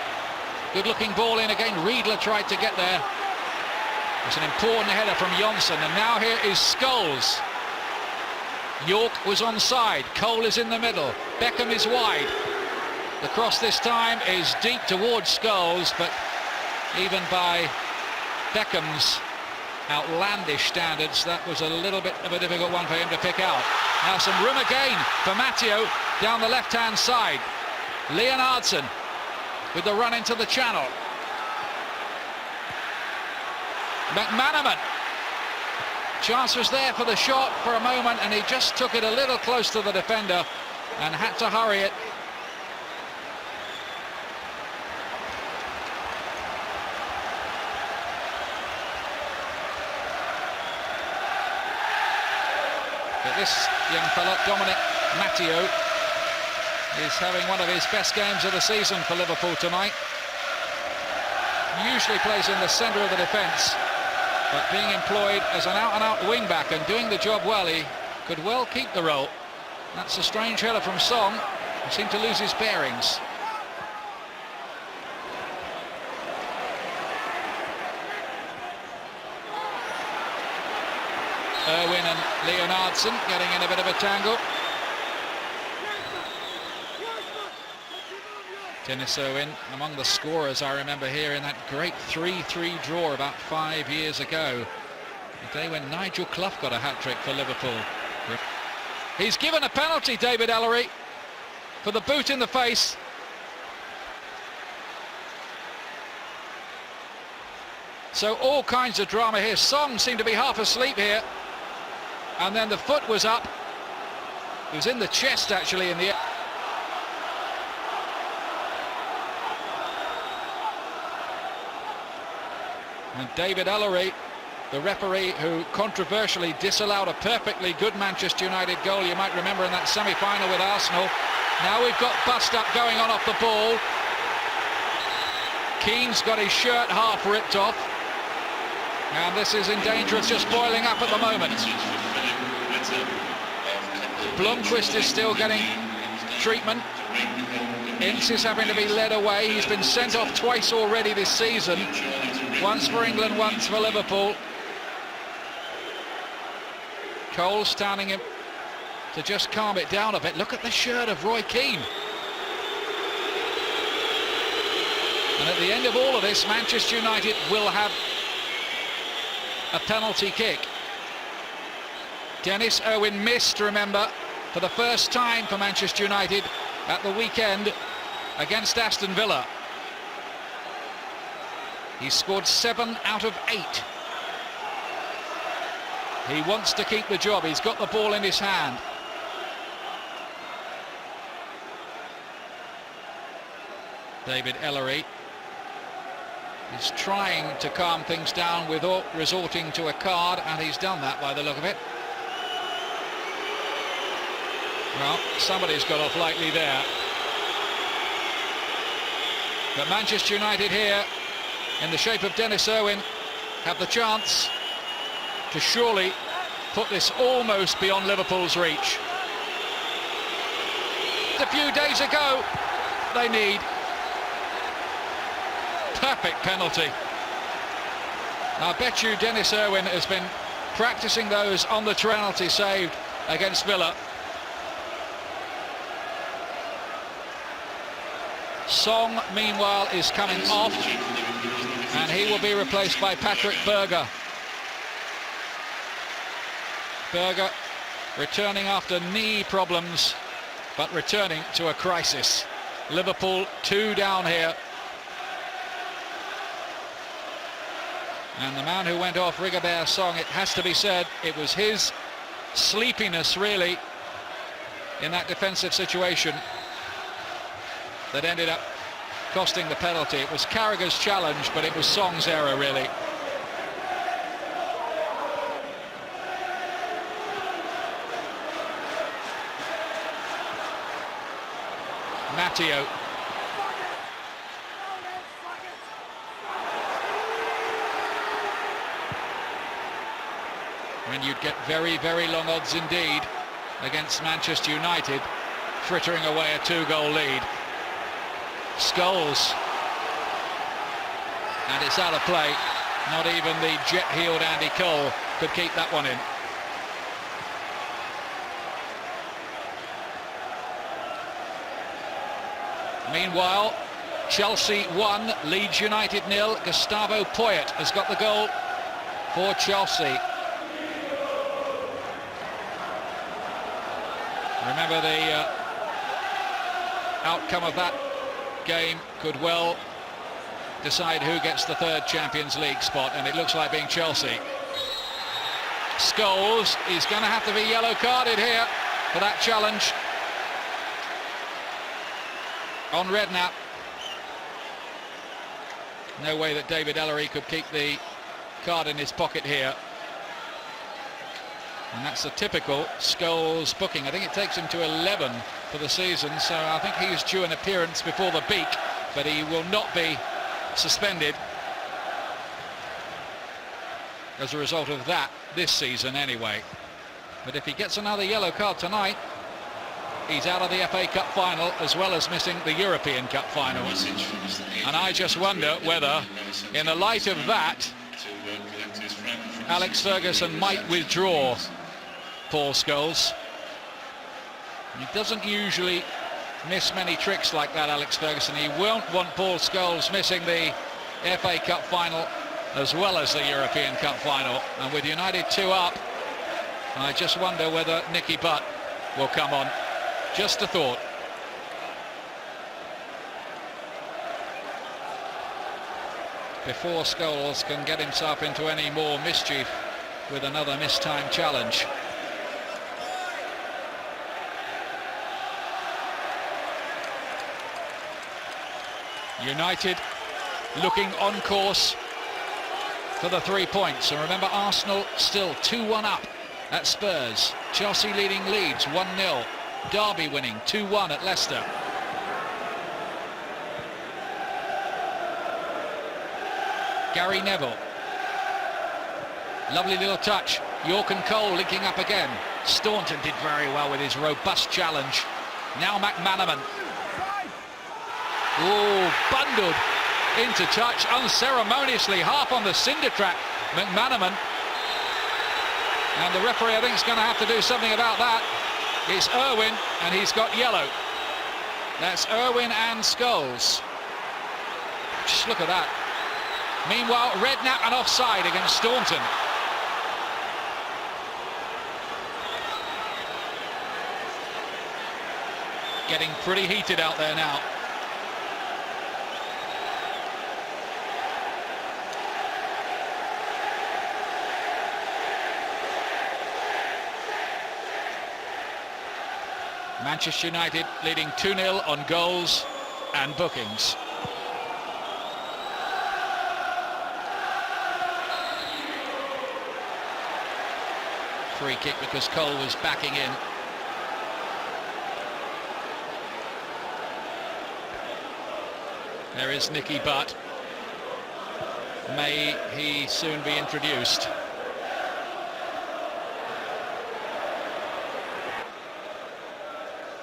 Good looking ball in again. Riedler tried to get there. It's an important header from Johnson, and now here is Scholes. York was onside. Cole is in the middle. Beckham is wide. The cross this time is deep towards Scholes, but even by Beckham's outlandish standards, that was a little bit of a difficult one for him to pick out. Now some room again for Matteo down the left-hand side. Leonardsen with the run into the channel. McManaman. Chance was there for the shot for a moment, and he just took it a little close to the defender and had to hurry it. But this young fella, Dominic Matteo, is having one of his best games of the season for Liverpool tonight. Usually plays in the centre of the defence, but being employed as an out-and-out wing-back and doing the job well, he could well keep the role. That's a strange header from Song, who seemed to lose his bearings. Irwin and Leonardsen getting in a bit of a tangle. Dennis Irwin among the scorers, I remember, here in that great 3-3 draw about 5 years ago. The day when Nigel Clough got a hat-trick for Liverpool. He's given a penalty, David Ellery, for the boot in the face. So all kinds of drama here. Song seemed to be half asleep here, and then the foot was up. It was in the chest, actually, in the air. And David Ellery the referee who controversially disallowed a perfectly good Manchester United goal, you might remember, in that semi-final with Arsenal. Now we've got bust-up going on off the ball. Keane's got his shirt half ripped off, and this is in danger of just boiling up at the moment. Blomqvist is still getting treatment. Ince is having to be led away. He's been sent off twice already this season. Once for England, once for Liverpool. Cole standing him to just calm it down a bit. Look at the shirt of Roy Keane. And at the end of all of this, Manchester United will have a penalty kick. Dennis Irwin missed, remember, for the first time for Manchester United at the weekend against Aston Villa. He scored 7 out of 8. He wants to keep the job. He's got the ball in his hand. David Ellery is trying to calm things down without resorting to a card, and he's done that by the look of it. Well, somebody's got off lightly there. But Manchester United here, in the shape of Dennis Irwin, have the chance to surely put this almost beyond Liverpool's reach. A few days ago, they need perfect penalty. I bet you Dennis Irwin has been practicing those on the penalty saved against Villa. Song, meanwhile, is coming off, and he will be replaced by Patrick Berger. Berger returning after knee problems, but returning to a crisis. Liverpool 2 down here. And the man who went off, Rigobert Song, it has to be said, it was his sleepiness, really, in that defensive situation that ended up costing the penalty. It was Carragher's challenge, but it was Song's error, really. Matteo. When you'd get very, very long odds indeed against Manchester United, frittering away a 2-goal lead. Scholes, and it's out of play. Not even the jet-heeled Andy Cole could keep that one in. Meanwhile, Chelsea 1, Leeds United 0. Gustavo Poyet has got the goal for Chelsea. Remember, the outcome of that game could well decide who gets the 3rd Champions League spot, and it looks like being Chelsea. Scholes is going to have to be yellow carded here for that challenge on Redknapp. No way that David Ellery could keep the card in his pocket here. And that's a typical Scholes booking. I think it takes him to 11 for the season, so I think he's due an appearance before the beak, but he will not be suspended as a result of that this season anyway. But if he gets another yellow card tonight, he's out of the FA Cup final, as well as missing the European Cup final. And I just wonder whether, in the light of that, Alex Ferguson might withdraw Paul Scholes. He doesn't usually miss many tricks like that, Alex Ferguson. He won't want Paul Scholes missing the FA Cup final as well as the European Cup final. And with United 2 up, I just wonder whether Nicky Butt will come on. Just a thought. Before Scholes can get himself into any more mischief with another mistimed challenge. United looking on course for the 3 points. And remember, Arsenal still 2-1 up at Spurs. Chelsea leading Leeds 1-0. Derby winning 2-1 at Leicester. Gary Neville. Lovely little touch. York and Cole linking up again. Staunton did very well with his robust challenge. Now McManaman. Oh, bundled into touch unceremoniously, half on the cinder track, McManaman. And the referee, I think, is going to have to do something about that. It's Irwin, and he's got yellow. That's Irwin and Scholes. Just look at that. Meanwhile, Redknapp and offside against Staunton. Getting pretty heated out there now. Manchester United leading 2-0 on goals and bookings. Free kick because Cole was backing in. There is Nicky Butt. May he soon be introduced.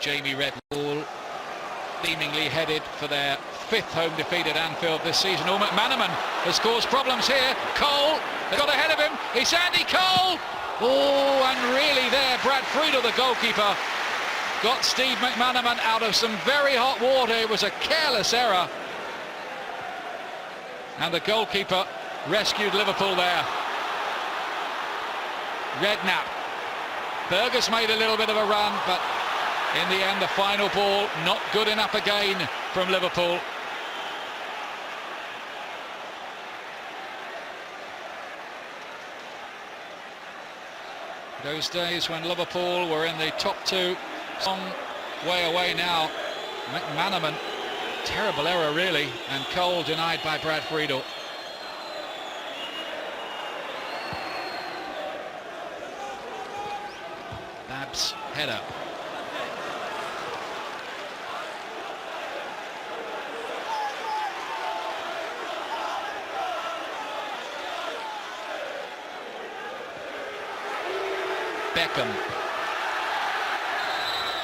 Jamie Redknapp seemingly headed for their 5th home defeat at Anfield this season. Oh, McManaman has caused problems here. Cole has got ahead of him. It's Andy Cole. Oh, and really there, Brad Friedel, the goalkeeper, got Steve McManaman out of some very hot water. It was a careless error. And the goalkeeper rescued Liverpool there. Redknapp. Berger's made a little bit of a run, but in the end, the final ball not good enough again from Liverpool. Those days when Liverpool were in the top 2, long way away now. McManaman, terrible error really, and Cole denied by Brad Friedel. Babs' header. Beckham.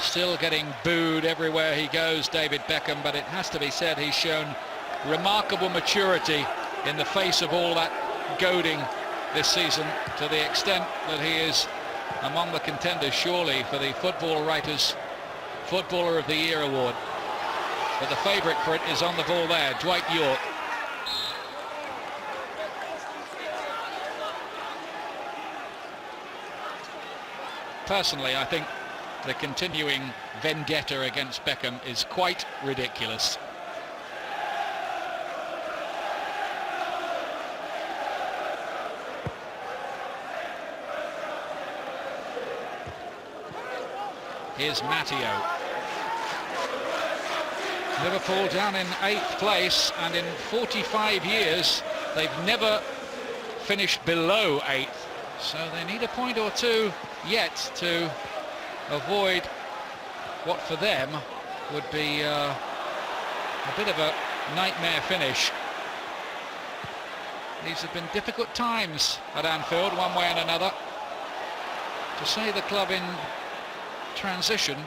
Still getting booed everywhere he goes, David Beckham, but it has to be said he's shown remarkable maturity in the face of all that goading this season, to the extent that he is among the contenders surely for the Football Writers Footballer of the Year award. But the favourite for it is on the ball there, Dwight York. Personally, I think the continuing vendetta against Beckham is quite ridiculous. Here's Matteo. Liverpool down in 8th place, and in 45 years they've never finished below 8th. So they need a point or two yet to avoid what for them would be a bit of a nightmare finish. These have been difficult times at Anfield, one way and another. To say the club in transition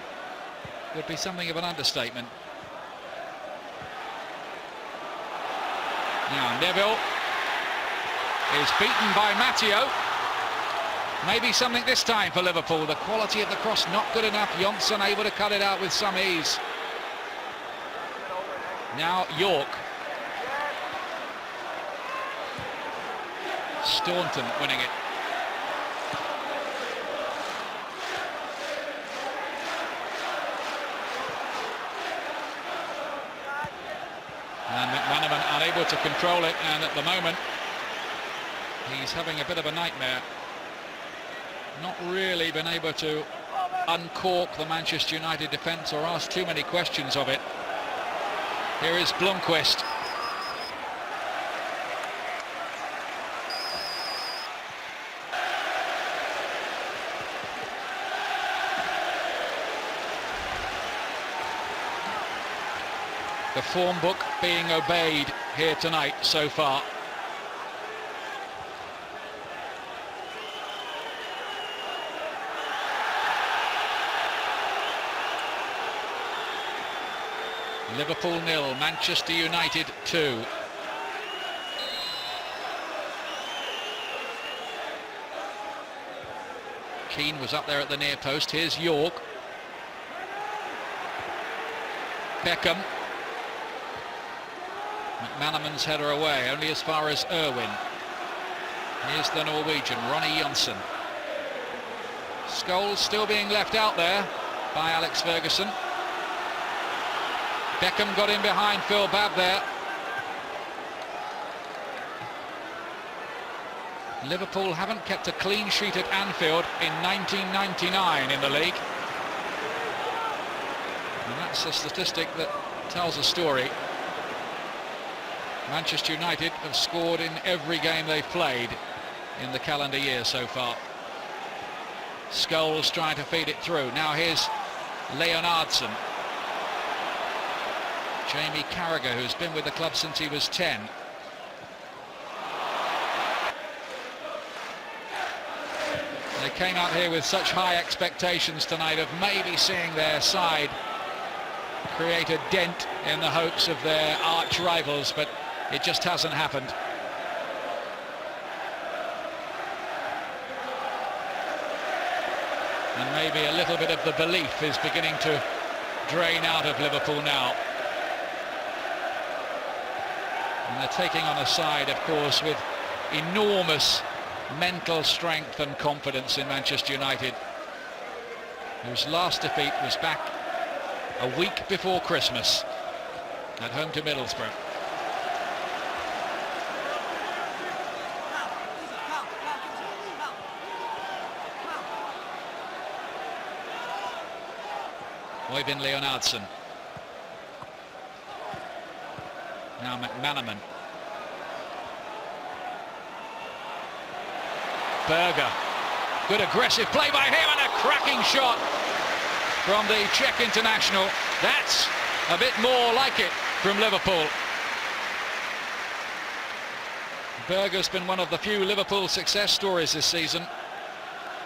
would be something of an understatement. Now Neville is beaten by Matteo. Maybe something this time for Liverpool. The quality of the cross not good enough. Johnson able to cut it out with some ease. Now York. Staunton winning it. And McManaman unable to control it, and at the moment he's having a bit of a nightmare. Not really been able to uncork the Manchester United defence or ask too many questions of it. Here is Blomqvist. The form book being obeyed here tonight so far. Liverpool 0, Manchester United 2. Keane was up there at the near post. Here's York. Beckham. McManaman's header away, only as far as Irwin. Here's the Norwegian, Ronny Johnsen. Scholes still being left out there by Alex Ferguson. Beckham got in behind Phil Babb there. Liverpool haven't kept a clean sheet at Anfield in 1999 in the league. And that's a statistic that tells a story. Manchester United have scored in every game they've played in the calendar year so far. Scholes trying to feed it through. Now here's Leonardson. Jamie Carragher, who's been with the club since he was 10. They came out here with such high expectations tonight of maybe seeing their side create a dent in the hopes of their arch rivals, but it just hasn't happened. And maybe a little bit of the belief is beginning to drain out of Liverpool now. And they're taking on a side, of course, with enormous mental strength and confidence in Manchester United, whose last defeat was back a week before Christmas at home to Middlesbrough. Øyvind Leonardson. Now McManaman. Berger. Good aggressive play by him and a cracking shot from the Czech international. That's a bit more like it from Liverpool. Berger's been one of the few Liverpool success stories this season,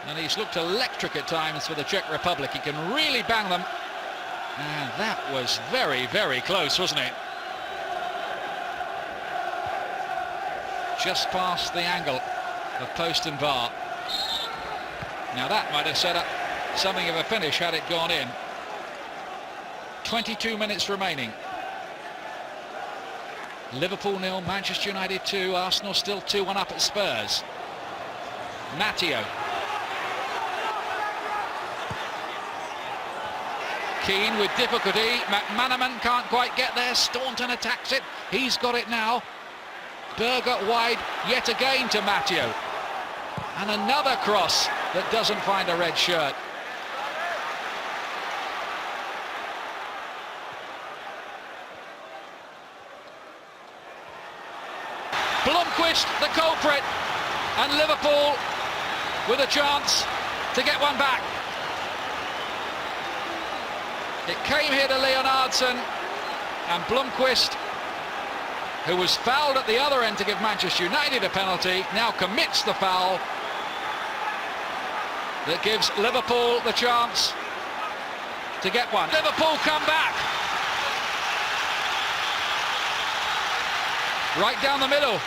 and he's looked electric at times for the Czech Republic. He can really bang them, and that was very, very close, wasn't it? Just past the angle of post and bar. Now that might have set up something of a finish had it gone in. 22 minutes remaining. Liverpool 0, Manchester United 2, Arsenal still 2-1 up at Spurs. Matteo. Keane with difficulty. McManaman can't quite get there. Staunton attacks it. He's got it now. Berger wide yet again to Matteo. And another cross that doesn't find a red shirt. Blomqvist the culprit, and Liverpool with a chance to get one back. It came here to Leonardson, and Blomqvist, who was fouled at the other end to give Manchester United a penalty, now commits the foul that gives Liverpool the chance to get one. Liverpool come back. Right down the middle.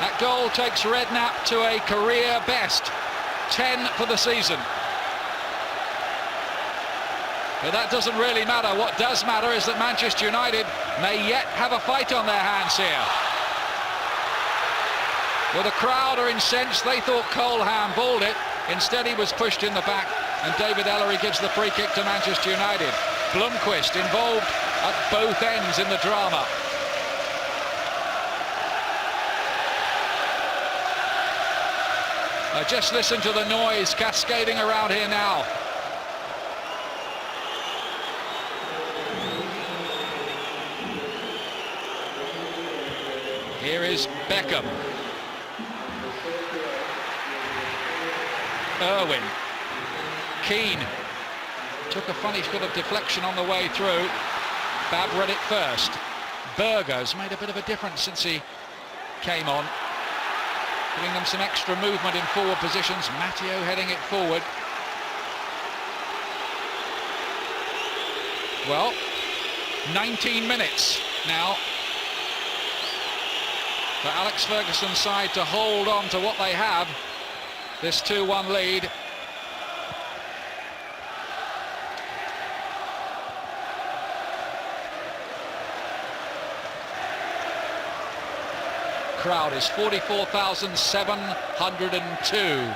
That goal takes Redknapp to a career best 10 for the season. But that doesn't really matter. What does matter is that Manchester United may yet have a fight on their hands here. Well, the crowd are incensed. They thought Cole handballed it. Instead, he was pushed in the back, and David Ellery gives the free kick to Manchester United. Blomqvist involved at both ends in the drama. Just listen to the noise cascading around here now. Here is Beckham. Irwin. Keane took a funny sort of deflection on the way through. Bab read it first. Berger's made a bit of a difference since he came on, giving them some extra movement in forward positions. Matteo heading it forward. Well, 19 minutes now for Alex Ferguson's side to hold on to what they have, this 2-1 lead. Crowd is 44,702.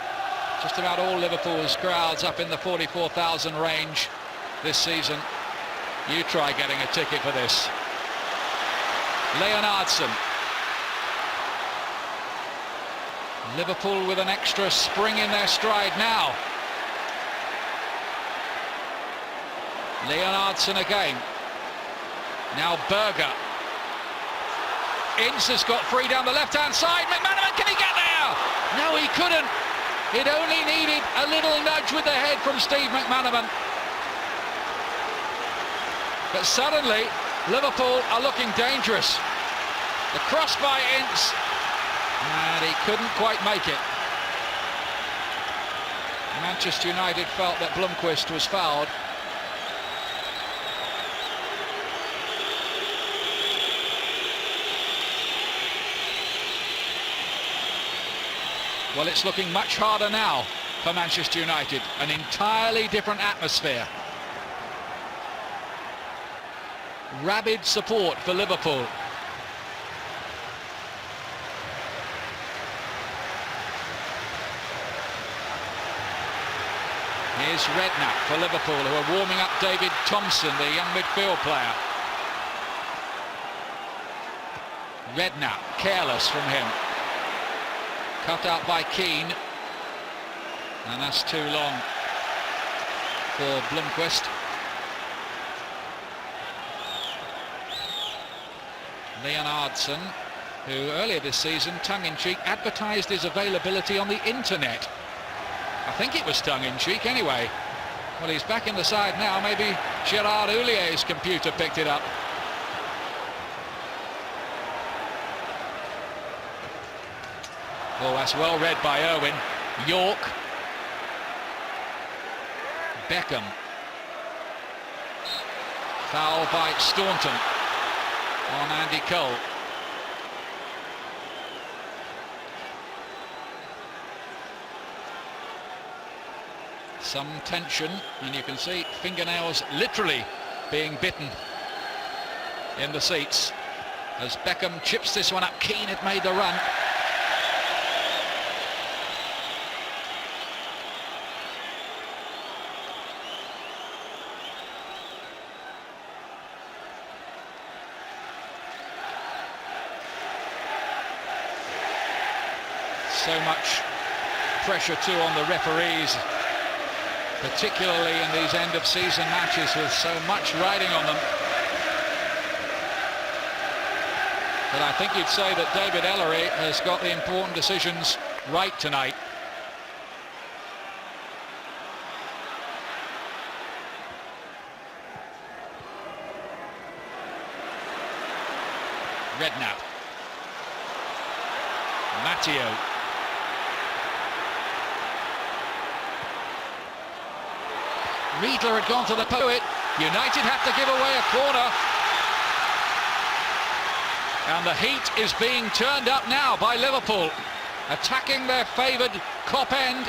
Just about all Liverpool's crowds up in the 44,000 range this season. You try getting a ticket for this. Leonardson. Liverpool with an extra spring in their stride now. Leonardson again. Now Berger. Ince has got free down the left-hand side. McManaman, can he get there? No, he couldn't. It only needed a little nudge with the head from Steve McManaman. But suddenly, Liverpool are looking dangerous. The cross by Ince, and he couldn't quite make it. Manchester United felt that Blomqvist was fouled. Well, it's looking much harder now for Manchester United. An entirely different atmosphere. Rabid support for Liverpool. Here's Redknapp for Liverpool, who are warming up David Thompson, the young midfield player. Redknapp, careless from him. Cut out by Keane, and that's too long for Blomqvist. Leonardson, who earlier this season, tongue-in-cheek, advertised his availability on the internet. I think it was tongue-in-cheek anyway. Well, he's back in the side now. Maybe Gerard Houlier's computer picked it up. Oh, that's well read by Irwin. York. Beckham. Foul by Staunton on Andy Cole. Some tension, and you can see fingernails literally being bitten in the seats as Beckham chips this one up. Keane had made the run. So much pressure too on the referees, particularly in these end-of-season matches with so much riding on them. But I think you'd say that David Ellery has got the important decisions right tonight. Redknapp. Matteo. Riedler had gone to the poet. United have to give away a corner. And the heat is being turned up now by Liverpool, attacking their favoured Kop end.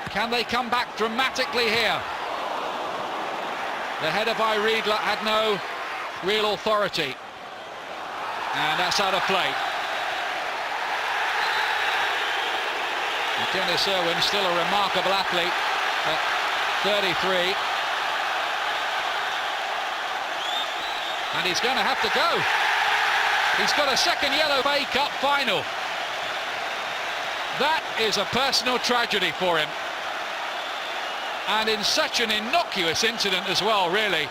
Can they come back dramatically here? The header by Riedler had no real authority. And that's out of play. Dennis Irwin, still a remarkable athlete at 33. And he's going to have to go. He's got a second yellow FA Cup final. That is a personal tragedy for him. And in such an innocuous incident as well, really.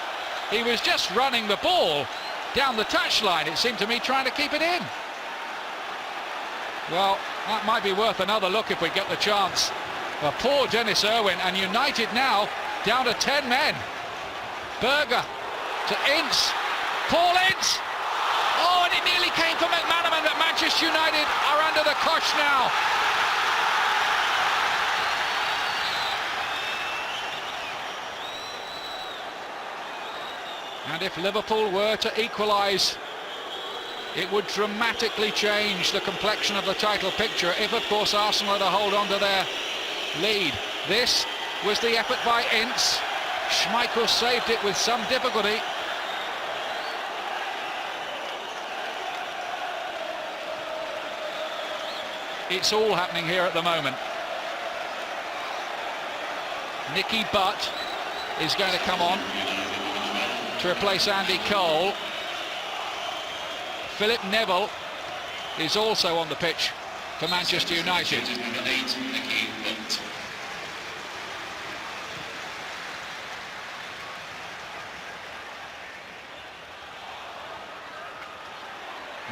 He was just running the ball down the touchline, it seemed to me, trying to keep it in. Well, That might be worth another look if we get the chance. Well, poor Dennis Irwin, and United now down to 10 men. Berger to Ince. Paul Ince! Oh, and it nearly came for McManaman, but Manchester United are under the cosh now. And if Liverpool were to equalise, it would dramatically change the complexion of the title picture if, of course, Arsenal are to hold on to their lead. This was the effort by Ince. Schmeichel saved it with some difficulty. It's all happening here at the moment. Nicky Butt is going to come on to replace Andy Cole. Philip Neville is also on the pitch for Manchester United.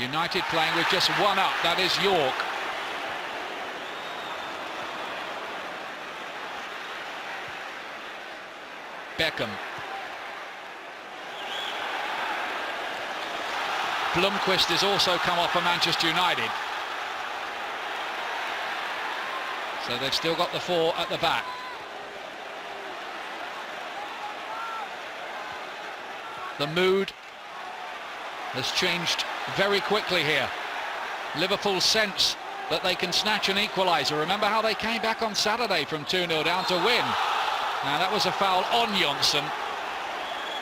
United playing with just one up, that is York. Beckham. Blomqvist has also come off for Manchester United. So they've still got the four at the back. The mood has changed very quickly here. Liverpool sense that they can snatch an equaliser. Remember how they came back on Saturday from 2-0 down to win. Now that was a foul on Johnson,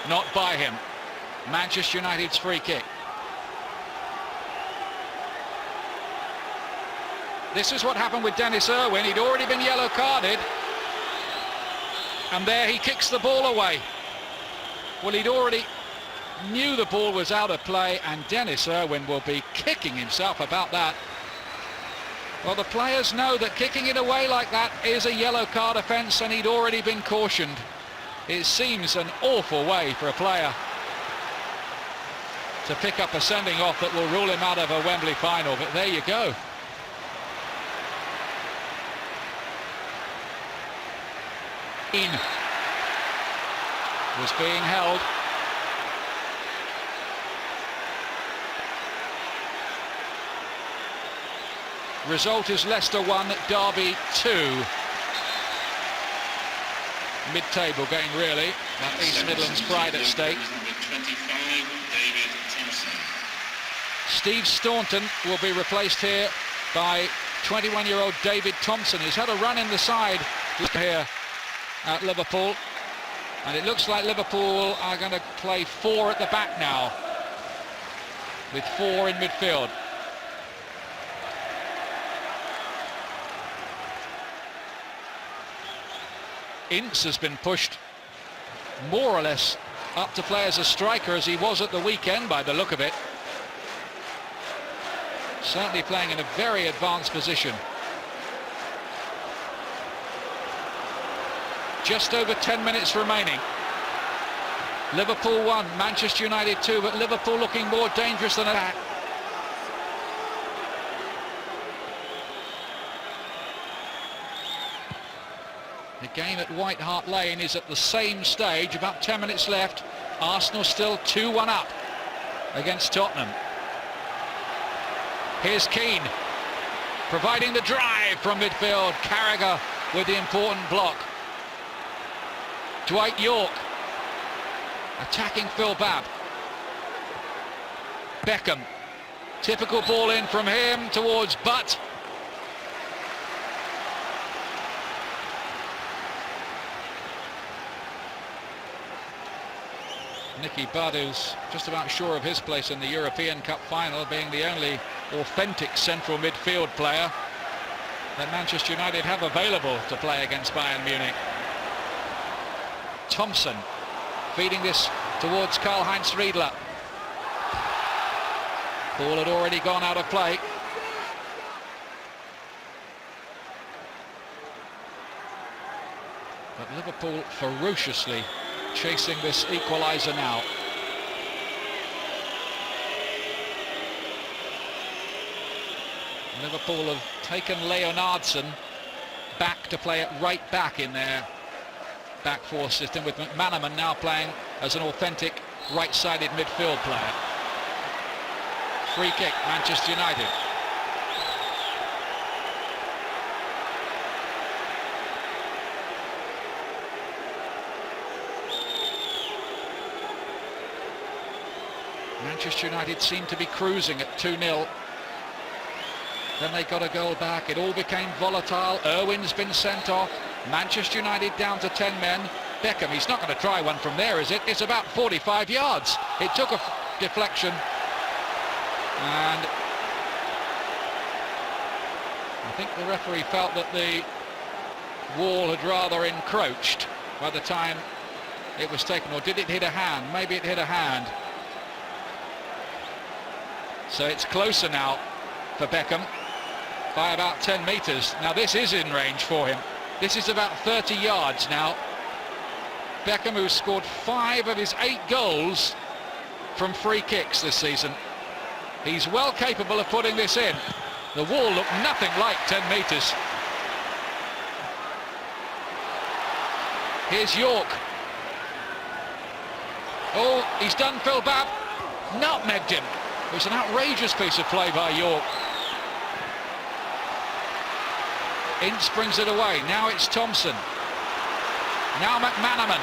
not by him. Manchester United's free kick. This is what happened with Dennis Irwin. He'd already been yellow carded, and there he kicks the ball away. Well, he'd already knew the ball was out of play, and Dennis Irwin will be kicking himself about that. Well, the players know that kicking it away like that is a yellow card offence, and he'd already been cautioned. It seems an awful way for a player to pick up a sending off that will rule him out of a Wembley final, but there you go. Was being held. Result is Leicester 1, Derby 2. Mid-table game really, but East Midlands pride at stake. Steve Staunton will be replaced here by 21-year-old David Thompson. He's had a run in the side here at Liverpool, and it looks like Liverpool are going to play four at the back now, with four in midfield. Ince has been pushed more or less up to play as a striker as he was at the weekend by the look of it. Certainly playing in a very advanced position. Just over 10 minutes remaining. Liverpool 1, Manchester United 2, but Liverpool looking more dangerous than that. The game at White Hart Lane is at the same stage, about 10 minutes left. Arsenal still 2-1 up against Tottenham. Here's Keane, providing the drive from midfield. Carragher with the important block. Dwight York attacking Phil Babb. Beckham, typical ball in from him towards Butt. Nicky Butt is just about sure of his place in the European Cup final, being the only authentic central midfield player that Manchester United have available to play against Bayern Munich. Thompson feeding this towards Karl-Heinz Riedler. Ball had already gone out of play. But Liverpool ferociously chasing this equaliser now. Liverpool have taken Leonardson back to play at right back in their back four system, with McManaman now playing as an authentic right-sided midfield player. Free kick, Manchester United. Manchester United seemed to be cruising at 2-0. Then they got a goal back. It all became volatile. Irwin's been sent off. Manchester United down to 10 men. Beckham, he's not going to try one from there, is it? It's about 45 yards. It took a deflection. And I think the referee felt that the wall had rather encroached by the time it was taken. Or did it hit a hand? Maybe it hit a hand. So it's closer now for Beckham by about 10 metres. Now this is in range for him. This is about 30 yards now. Beckham, who's scored 5 of his 8 goals from free kicks this season. He's well capable of putting this in. The wall looked nothing like 10 metres. Here's York. Oh, he's done Phil Babb. Nutmegged him. It was an outrageous piece of play by York. Ince brings it away. Now it's Thompson. Now McManaman.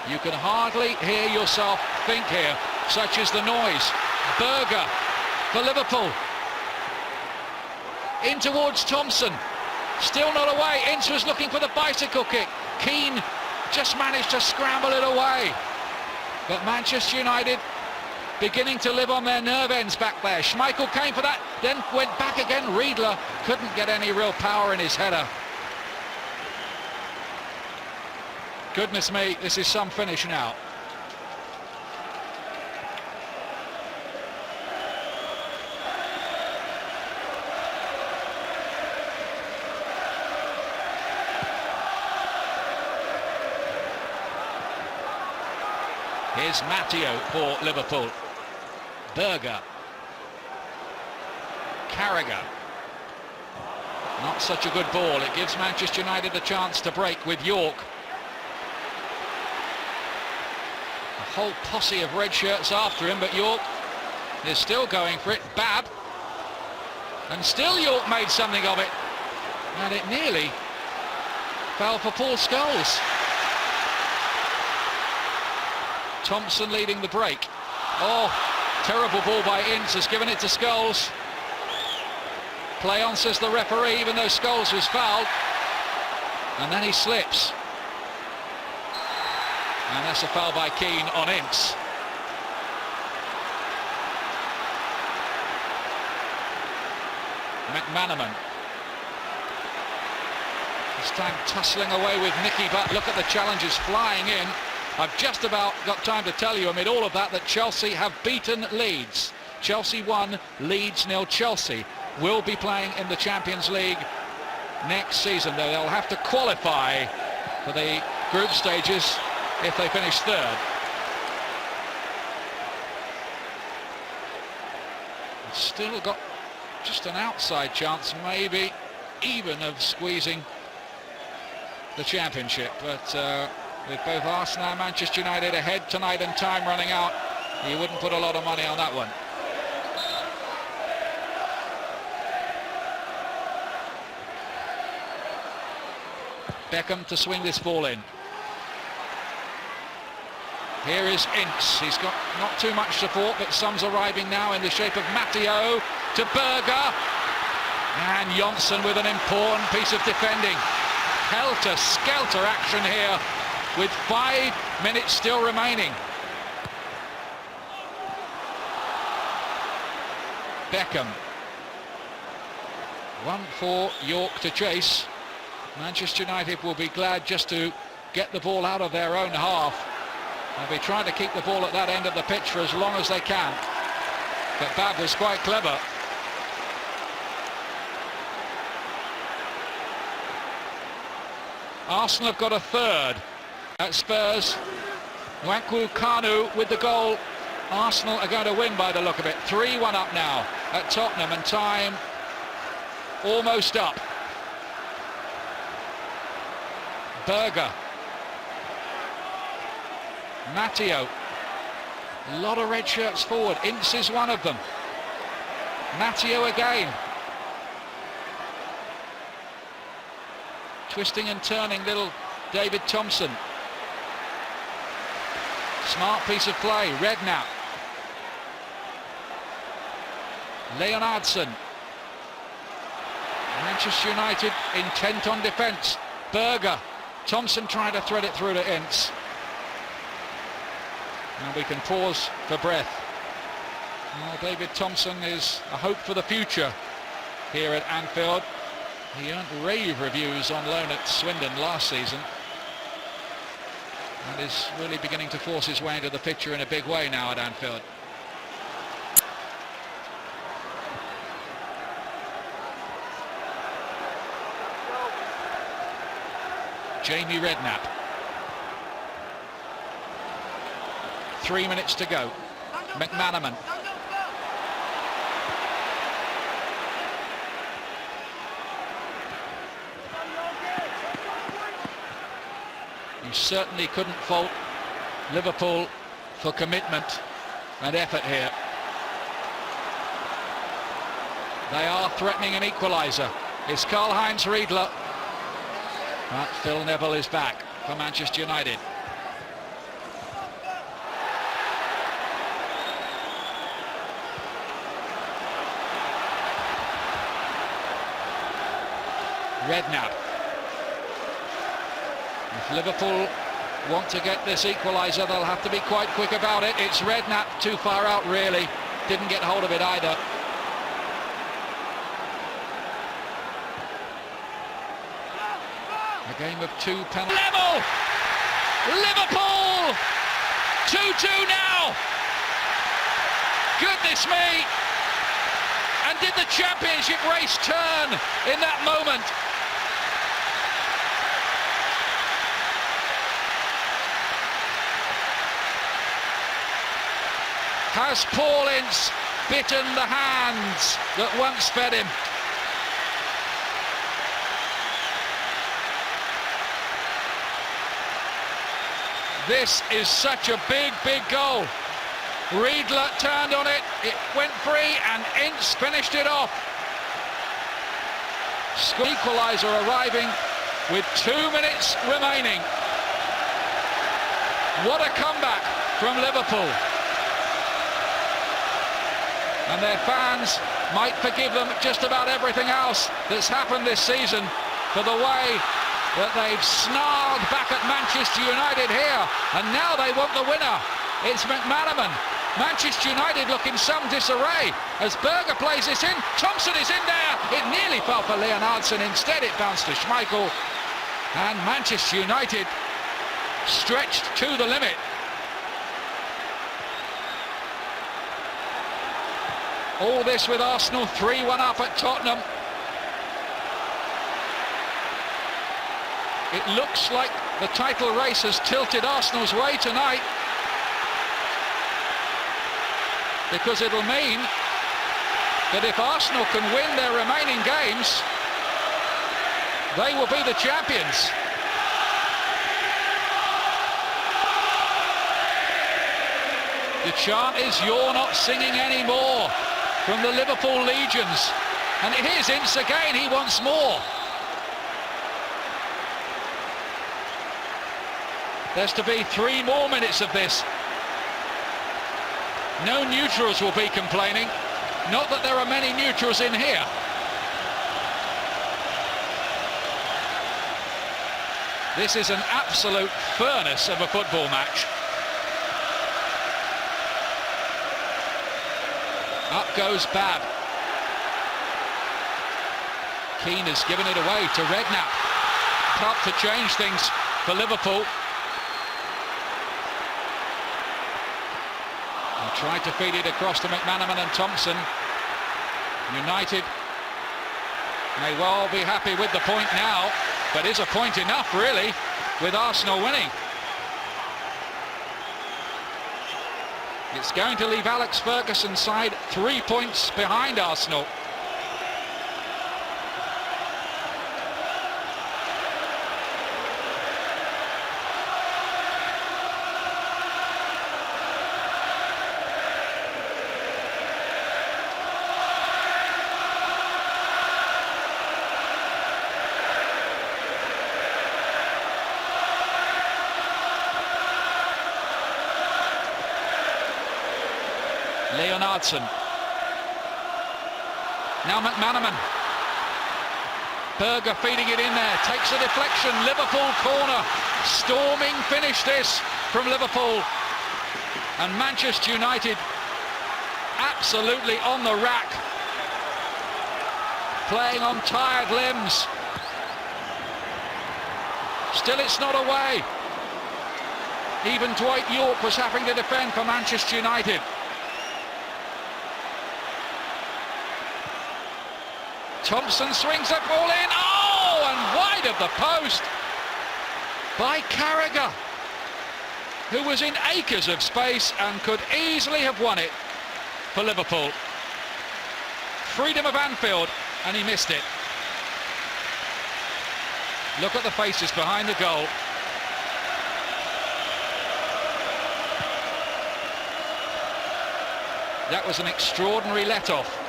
You can hardly hear yourself think here. Such is the noise. Berger for Liverpool. In towards Thompson. Still not away. Ince was looking for the bicycle kick. Keane just managed to scramble it away. But Manchester United beginning to live on their nerve ends back there. Schmeichel came for that, then went back again. Riedler couldn't get any real power in his header. Goodness me, this is some finish now. Here's Matteo for Liverpool. Berger. Carragher. Not such a good ball. It gives Manchester United a chance to break with York. A whole posse of red shirts after him, but York is still going for it. Babb. And still York made something of it. And it nearly fell for Paul Scholes. Thompson leading the break. Oh, terrible ball by Ince, has given it to Scholes. Play on, says the referee, even though Scholes was fouled. And then he slips. And that's a foul by Keane on Ince. McManaman. This time tussling away with Nicky Butt. Look at the challenges flying in. I've just about got time to tell you amid all of that Chelsea have beaten Leeds. Chelsea 1, Leeds 0. Chelsea will be playing in the Champions League next season. They'll have to qualify for the group stages if they finish third. Still got just an outside chance, maybe even of squeezing the championship, but with both Arsenal and Manchester United ahead tonight and time running out, you wouldn't put a lot of money on that one. Beckham to swing this ball in. Here is Ince. He's got not too much support, but some's arriving now in the shape of Matteo to Berger. And Johnson with an important piece of defending. Helter-skelter action here with 5 minutes still remaining. Beckham. One for York to chase. Manchester United will be glad just to get the ball out of their own half. They'll be trying to keep the ball at that end of the pitch for as long as they can. But Babb was quite clever. Arsenal have got a third at Spurs. Nwankwo Kanu with the goal Arsenal are going to win by the look of it. 3-1 up now at Tottenham, and time almost up. Berger. Matteo. A lot of red shirts forward. Ince is one of them. Matteo again. Twisting and turning little David Thompson. Smart piece of play. Redknapp. Leonardson. Manchester United intent on defence. Berger. Thompson trying to thread it through to Ince. And we can pause for breath. Well, David Thompson is a hope for the future here at Anfield. He earned rave reviews on loan at Swindon last season, and is really beginning to force his way into the picture in a big way now at Anfield. Jamie Redknapp. 3 minutes to go. McManaman. You certainly couldn't fault Liverpool for commitment and effort here. They are threatening an equaliser. It's Karl-Heinz Riedler. But Phil Neville is back for Manchester United. Redknapp. If Liverpool want to get this equaliser, they'll have to be quite quick about it. It's Redknapp too far out, really. Didn't get hold of it either. A game of two penalties. Level! Liverpool! 2-2 now! Goodness me! And did the championship race turn in that moment? Has Paul Ince bitten the hands that once fed him? This is such a big, big goal. Riedler turned on it, it went free, and Ince finished it off. Equaliser arriving with 2 minutes remaining. What a comeback from Liverpool. And their fans might forgive them just about everything else that's happened this season for the way that they've snarled back at Manchester United here, and now they want the winner. It's McManaman. Manchester United look in some disarray as Berger plays this in. Thompson is in there. It nearly fell for Leonardson. Instead it bounced to Schmeichel, and Manchester United stretched to the limit. All this with Arsenal 3-1 up at Tottenham. It looks like the title race has tilted Arsenal's way tonight, because it'll mean that if Arsenal can win their remaining games, they will be the champions. The chant is "You're not singing anymore" from the Liverpool legions, and here's Ince again. He wants more. There's to be 3 more minutes of this. No neutrals will be complaining. Not that there are many neutrals in here. This is an absolute furnace of a football match. Up goes Babb. Keane has given it away to Redknapp. Tough to change things for Liverpool. Tried to feed it across to McManaman and Thompson. United may well be happy with the point now, but is a point enough, really, with Arsenal winning? It's going to leave Alex Ferguson's side 3 points behind Arsenal. Leonardson. Now McManaman. Berger feeding it in there. Takes a deflection. Liverpool corner. Storming finish this from Liverpool. And Manchester United absolutely on the rack. Playing on tired limbs. Still it's not away. Even Dwight York was having to defend for Manchester United. Thompson swings that ball in. Oh, and wide of the post by Carragher, who was in acres of space and could easily have won it for Liverpool. Freedom of Anfield, and he missed it. Look at the faces behind the goal. That was an extraordinary let-off.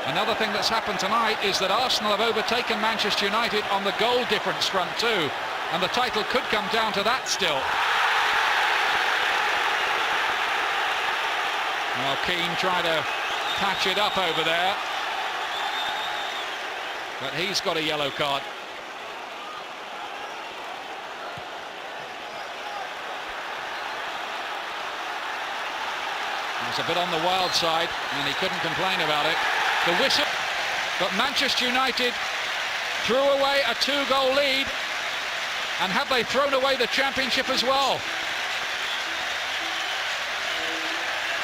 Another thing that's happened tonight is that Arsenal have overtaken Manchester United on the goal difference front too, and the title could come down to that still. Now Keane trying to patch it up over there, but he's got a yellow card. He was a bit on the wild side and he couldn't complain about it. The whistle, but Manchester United threw away a 2-goal lead, and have they thrown away the championship as well?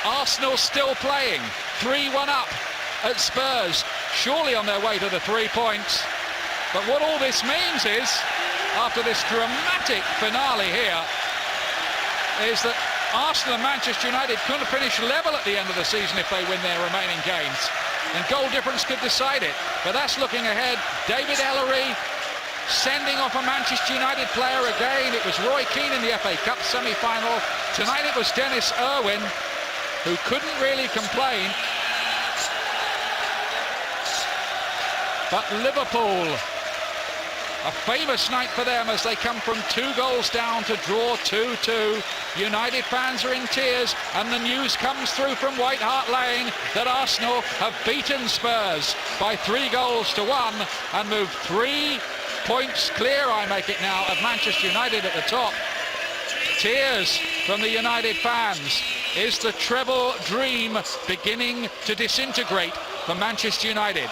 Arsenal still playing, 3-1 up at Spurs, surely on their way to the 3 points. But what all this means is, after this dramatic finale here, is that Arsenal and Manchester United couldn't finish level at the end of the season if they win their remaining games. And goal difference could decide it. But that's looking ahead. David Ellery sending off a Manchester United player again. It was Roy Keane in the FA Cup semi-final. Tonight it was Dennis Irwin, who couldn't really complain. But Liverpool, a famous night for them as they come from 2 goals down to draw 2-2. United fans are in tears, and the news comes through from White Hart Lane that Arsenal have beaten Spurs by 3-1 and moved 3 points clear, I make it now, of Manchester United at the top. Tears from the United fans. Is the treble dream beginning to disintegrate for Manchester United?